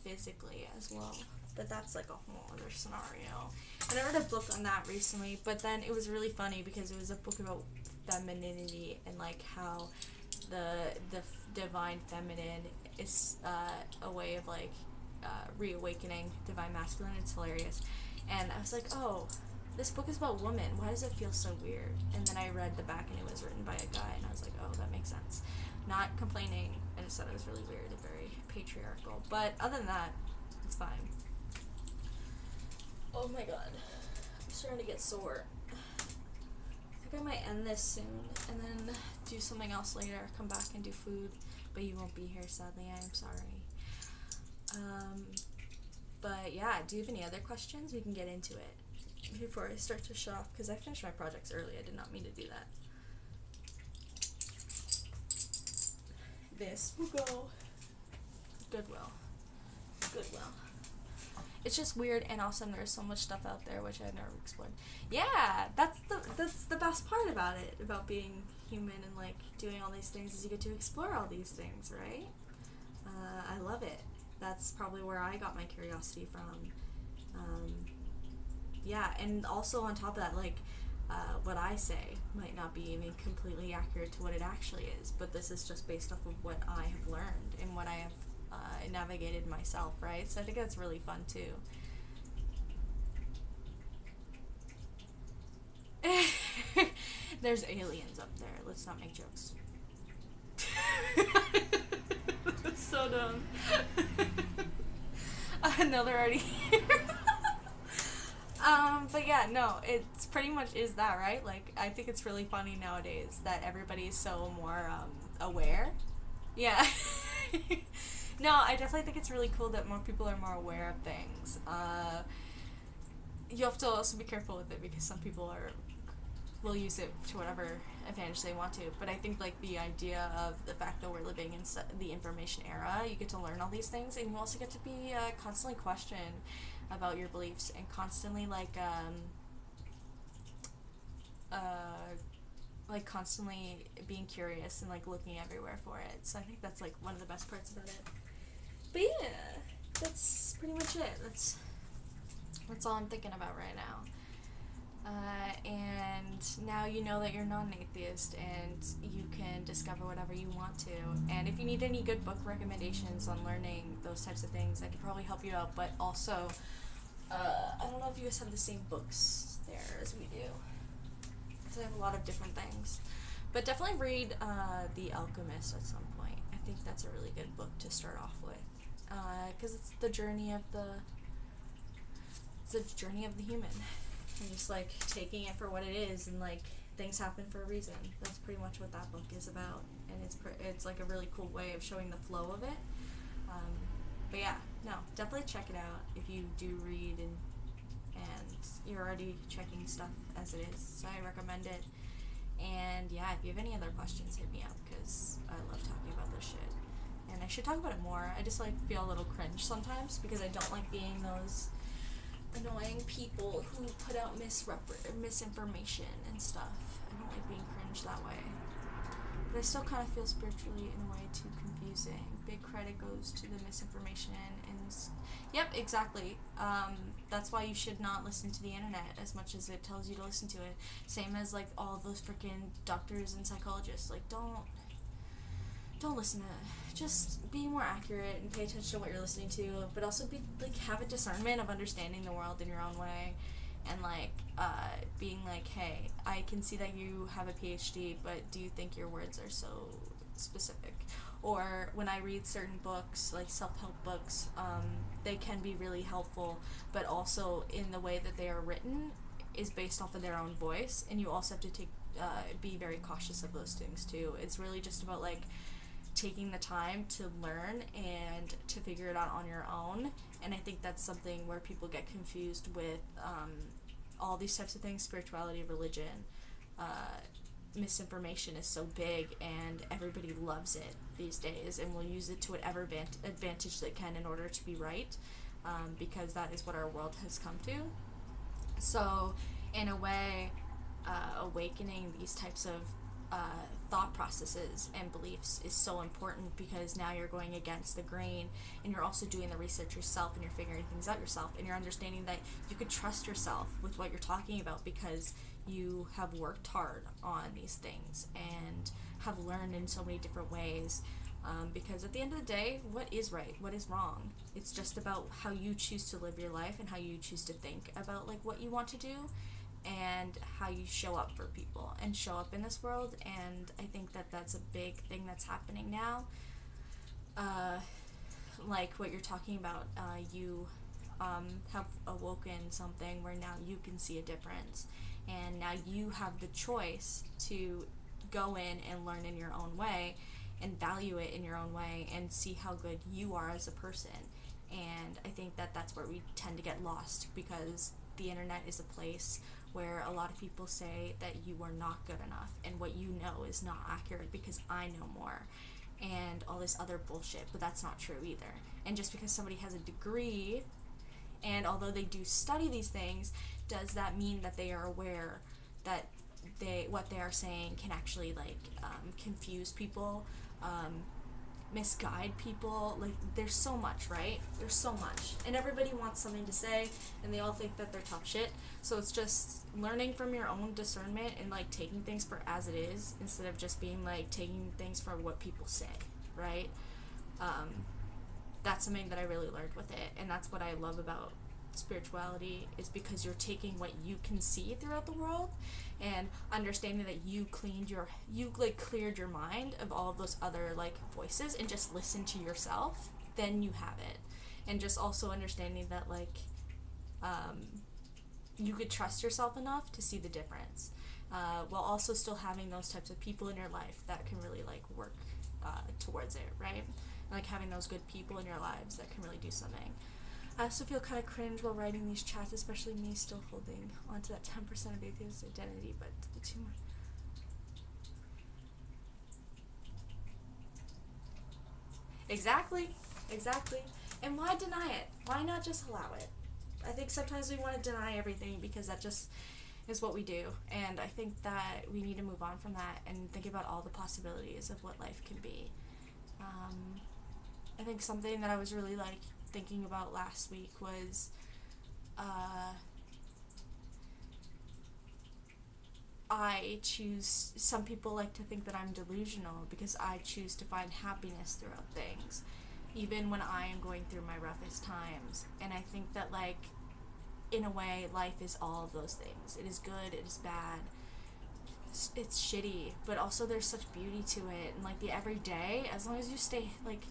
Speaker 1: physically as well, but that's like a whole other scenario. And I read a book on that recently, but then it was really funny because it was a book about femininity and like how the divine feminine is a way of like reawakening divine masculine. It's hilarious. And I was like, oh, this book is about women. Why does it feel so weird? And then I read the back and it was written by a guy, and I was like, oh, that makes sense. Not complaining. I just thought it was really weird and very patriarchal. But other than that, it's fine. Oh my god. I'm starting to get sore. I think I might end this soon and then do something else later. Come back and do food. But you won't be here, sadly. I am sorry. But yeah, do you have any other questions? We can get into it before I start to shut off, because I finished my projects early. I did not mean to do that. This will go Goodwill. It's just weird and awesome. There's so much stuff out there which I've never explored. Yeah, that's the best part about it, about being human and like doing all these things, is you get to explore all these things, right? I love it. That's probably where I got my curiosity from. Yeah, and also on top of that, like, what I say might not be even completely accurate to what it actually is, but this is just based off of what I have learned and what I have navigated myself, right? So I think that's really fun too. There's aliens up there. Let's not make jokes. So dumb. No, they're already here. But yeah, no, it's pretty much is that, right? Like, I think it's really funny nowadays that everybody is so more, aware. Yeah. No, I definitely think it's really cool that more people are more aware of things. You have to also be careful with it, because some people will use it to whatever advantage they want to. But I think, like, the idea of the fact that we're living in the information era, you get to learn all these things, and you also get to be constantly questioned about your beliefs, and constantly, like constantly being curious and, like, looking everywhere for it. So I think that's, like, one of the best parts about it. But yeah, that's pretty much it. That's all I'm thinking about right now. And now you know that you're not an atheist, and you can discover whatever you want to. And if you need any good book recommendations on learning those types of things, I could probably help you out. But also, I don't know if you guys have the same books there as we do, because I have a lot of different things. But definitely read The Alchemist at some point. I think that's a really good book to start off with, because it's the journey of the human. And just, like, taking it for what it is, and, like, things happen for a reason. That's pretty much what that book is about, and it's like a really cool way of showing the flow of it. But yeah, no, definitely check it out if you do read and you're already checking stuff as it is. So I recommend it. And yeah, if you have any other questions, hit me up, because I love talking about this shit. And I should talk about it more. I just, like, feel a little cringe sometimes, because I don't like being those annoying people who put out misinformation and stuff. I don't like being cringe that way. But I still kind of feel spiritually, in a way, too confusing. Big credit goes to the misinformation, and yep, exactly. That's why you should not listen to the internet as much as it tells you to listen to it. Same as, like, all those freaking doctors and psychologists. Like, don't listen to it. Just be more accurate and pay attention to what you're listening to, but also have a discernment of understanding the world in your own way, and, like, being like, hey, I can see that you have a PhD, but do you think your words are so specific? Or when I read certain books, like self-help books, they can be really helpful, but also in the way that they are written is based off of their own voice, and you also have to be very cautious of those things too. It's really just about, like, taking the time to learn and to figure it out on your own. And I think that's something where people get confused with all these types of things. Spirituality, religion, misinformation is so big, and everybody loves it these days and will use it to whatever advantage they can in order to be right. because that is what our world has come to. So, in a way, awakening these types of thought processes and beliefs is so important, because now you're going against the grain, and you're also doing the research yourself, and you're figuring things out yourself, and you're understanding that you could trust yourself with what you're talking about because you have worked hard on these things and have learned in so many different ways. Because at the end of the day, what is right, what is wrong? It's just about how you choose to live your life and how you choose to think about like what you want to do, and how you show up for people and show up in this world. And I think that that's a big thing that's happening now. Like what you're talking about, you have awoken something where now you can see a difference, and now you have the choice to go in and learn in your own way and value it in your own way and see how good you are as a person. And I think that that's where we tend to get lost, because the internet is a place where a lot of people say that you are not good enough and what you know is not accurate because I know more and all this other bullshit, but that's not true either. And just because somebody has a degree, and although they do study these things, does that mean that they are aware that what they are saying can actually like confuse people, misguide people? Like, there's so much, right? There's so much, and everybody wants something to say, and they all think that they're top shit. So it's just learning from your own discernment and like taking things for as it is, instead of just being like taking things for what people say, right? That's something that I really learned with it, and that's what I love about spirituality, is because you're taking what you can see throughout the world and understanding that you cleared your mind of all of those other like voices and just listen to yourself, then you have it. And just also understanding that like you could trust yourself enough to see the difference, while also still having those types of people in your life that can really like work towards it, right? And, like having those good people in your lives that can really do something. I also feel kind of cringe while writing these chats, especially me still holding onto that 10% of atheist identity, but the two more. Exactly. And why deny it? Why not just allow it? I think sometimes we want to deny everything because that just is what we do, and I think that we need to move on from that and think about all the possibilities of what life can be. I think something that I was really like thinking about last week was some people like to think that I'm delusional because I choose to find happiness throughout things, even when I am going through my roughest times. And I think that like, in a way, life is all of those things. It is good, it is bad, it's shitty, but also there's such beauty to it. And like the everyday, as long as you stay like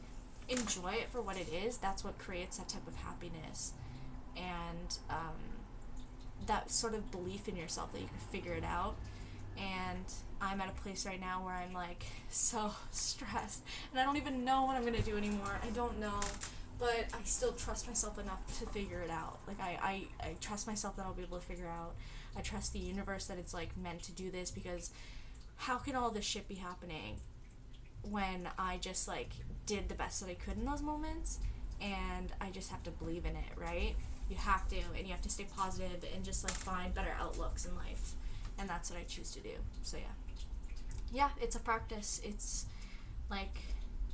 Speaker 1: enjoy it for what it is, that's what creates that type of happiness. And that sort of belief in yourself that you can figure it out. And I'm at a place right now where I'm like so stressed, and I don't even know what I'm gonna do anymore. I don't know, but I still trust myself enough to figure it out. Like I trust myself that I'll be able to figure out. I trust the universe that it's like meant to do this, because how can all this shit be happening when I just like did the best that I could in those moments? And I just have to believe in it, right? You have to, and you have to stay positive and just like find better outlooks in life. And that's what I choose to do. So yeah, it's a practice. It's like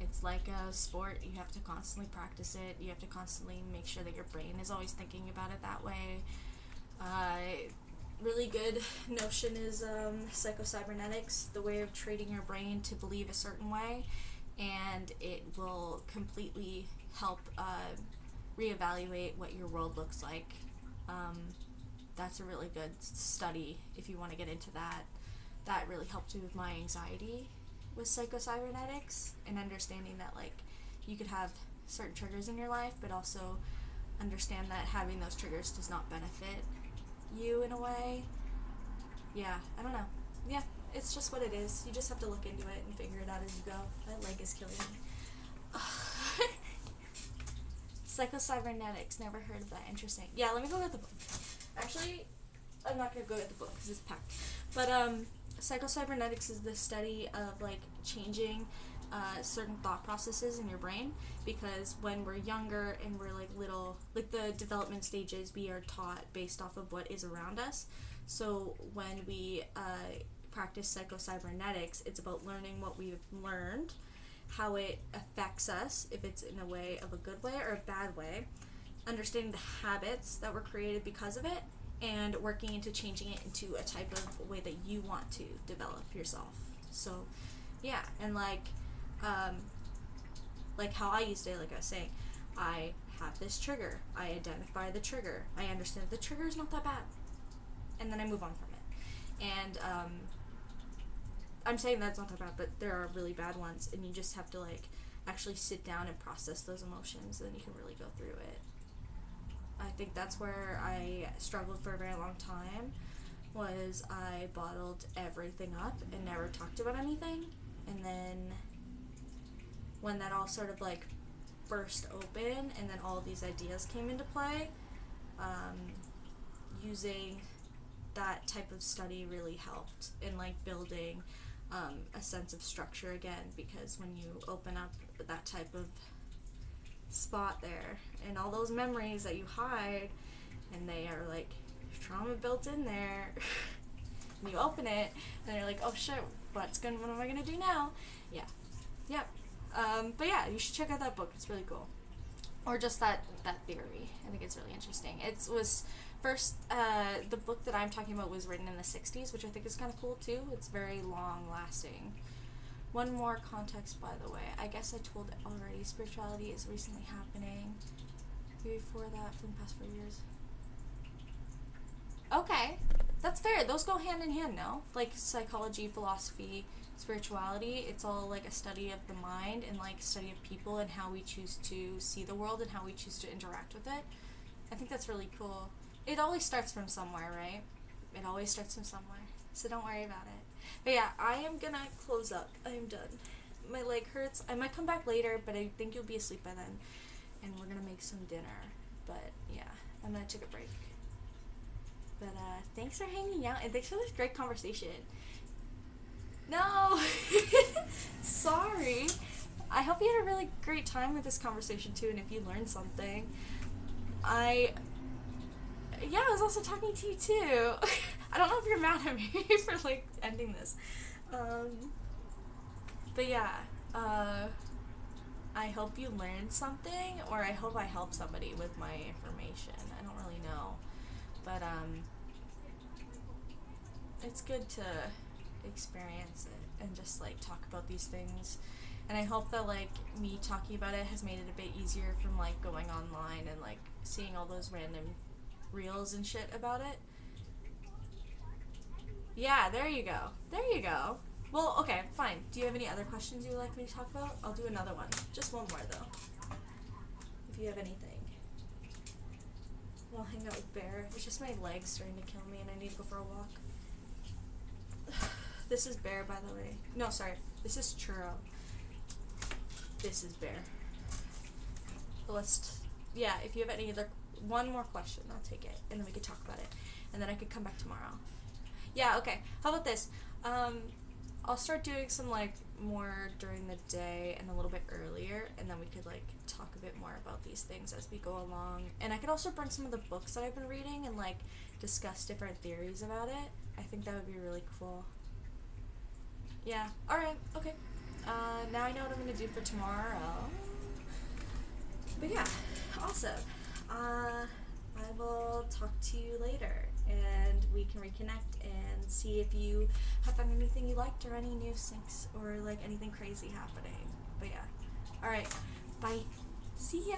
Speaker 1: a sport. You have to constantly practice it. You have to constantly make sure that your brain is always thinking about it that way. Really good notion is psycho-cybernetics, the way of training your brain to believe a certain way, and it will completely help reevaluate what your world looks like. That's a really good study if you want to get into that. That really helped me with my anxiety with psycho-cybernetics, and understanding that like you could have certain triggers in your life, but also understand that having those triggers does not benefit you in a way. Yeah, I don't know. Yeah, it's just what it is. You just have to look into it and figure it out as you go. My leg is killing me. Psycho-cybernetics, never heard of that. Interesting. Yeah, let me go get the book. Actually, I'm not gonna go get the book because it's packed. But psycho-cybernetics is the study of like changing certain thought processes in your brain, because when we're younger and we're like little, like the development stages, we are taught based off of what is around us. So when we practice psychocybernetics, it's about learning what we've learned, how it affects us, if it's in a way of a good way or a bad way, understanding the habits that were created because of it, and working into changing it into a type of way that you want to develop yourself. So yeah, and like how I used it, like I was saying, I have this trigger, I identify the trigger, I understand the trigger is not that bad, and then I move on from it. And I'm saying that's not that bad, but there are really bad ones, and you just have to like actually sit down and process those emotions, and then you can really go through it. I think that's where I struggled for a very long time, was I bottled everything up and never talked about anything. And then when that all sort of like burst open, and then all these ideas came into play, using that type of study really helped in like building a sense of structure again, because when you open up that type of spot there and all those memories that you hide, and they are like trauma built in there, and you open it and you're like, oh shit, what am I gonna do now? But yeah, you should check out that book, it's really cool. Or just that theory, I think it's really interesting. It was first, the book that I'm talking about was written in the 60s, which I think is kind of cool too. It's very long lasting. One more context, by the way. I guess I told it already. Spirituality is recently happening. Before that, for the past 4 years. Okay, that's fair. Those go hand in hand, no? Like psychology, philosophy, spirituality. It's all like a study of the mind and like study of people and how we choose to see the world and how we choose to interact with it. I think that's really cool. It always starts from somewhere, right? It always starts from somewhere. So don't worry about it. But yeah, I am gonna close up. I am done. My leg hurts. I might come back later, but I think you'll be asleep by then. And we're gonna make some dinner. But yeah, I'm gonna take a break. But thanks for hanging out, and thanks for this great conversation. No! Sorry. I hope you had a really great time with this conversation too, and if you learned something. I was also talking to you too. I don't know if you're mad at me for like ending this. But yeah, I hope you learned something, or I hope I helped somebody with my information. I don't really know. But it's good to experience it and just like talk about these things. And I hope that like me talking about it has made it a bit easier from like going online and like seeing all those random reels and shit about it. Yeah, there you go. There you go. Well, okay, fine. Do you have any other questions you would like me to talk about? I'll do another one. Just one more though. If you have anything. I'll hang out with Bear. It's just my legs starting to kill me and I need to go for a walk. This is Bear, by the way. No, sorry. This is Churro. This is Bear. Yeah, if you have any other, one more question, I'll take it, and then we could talk about it, and then I could come back tomorrow. Yeah, okay. How about this? I'll start doing some, like, more during the day and a little bit earlier, and then we could, like, talk a bit more about these things as we go along. And I could also bring some of the books that I've been reading and, like, discuss different theories about it. I think that would be really cool. Yeah. Alright, okay. Now I know what I'm gonna do for tomorrow. But yeah, awesome. I will talk to you later, and we can reconnect and see if you have found anything you liked or any new syncs or like anything crazy happening. But yeah. Alright. Bye. See ya.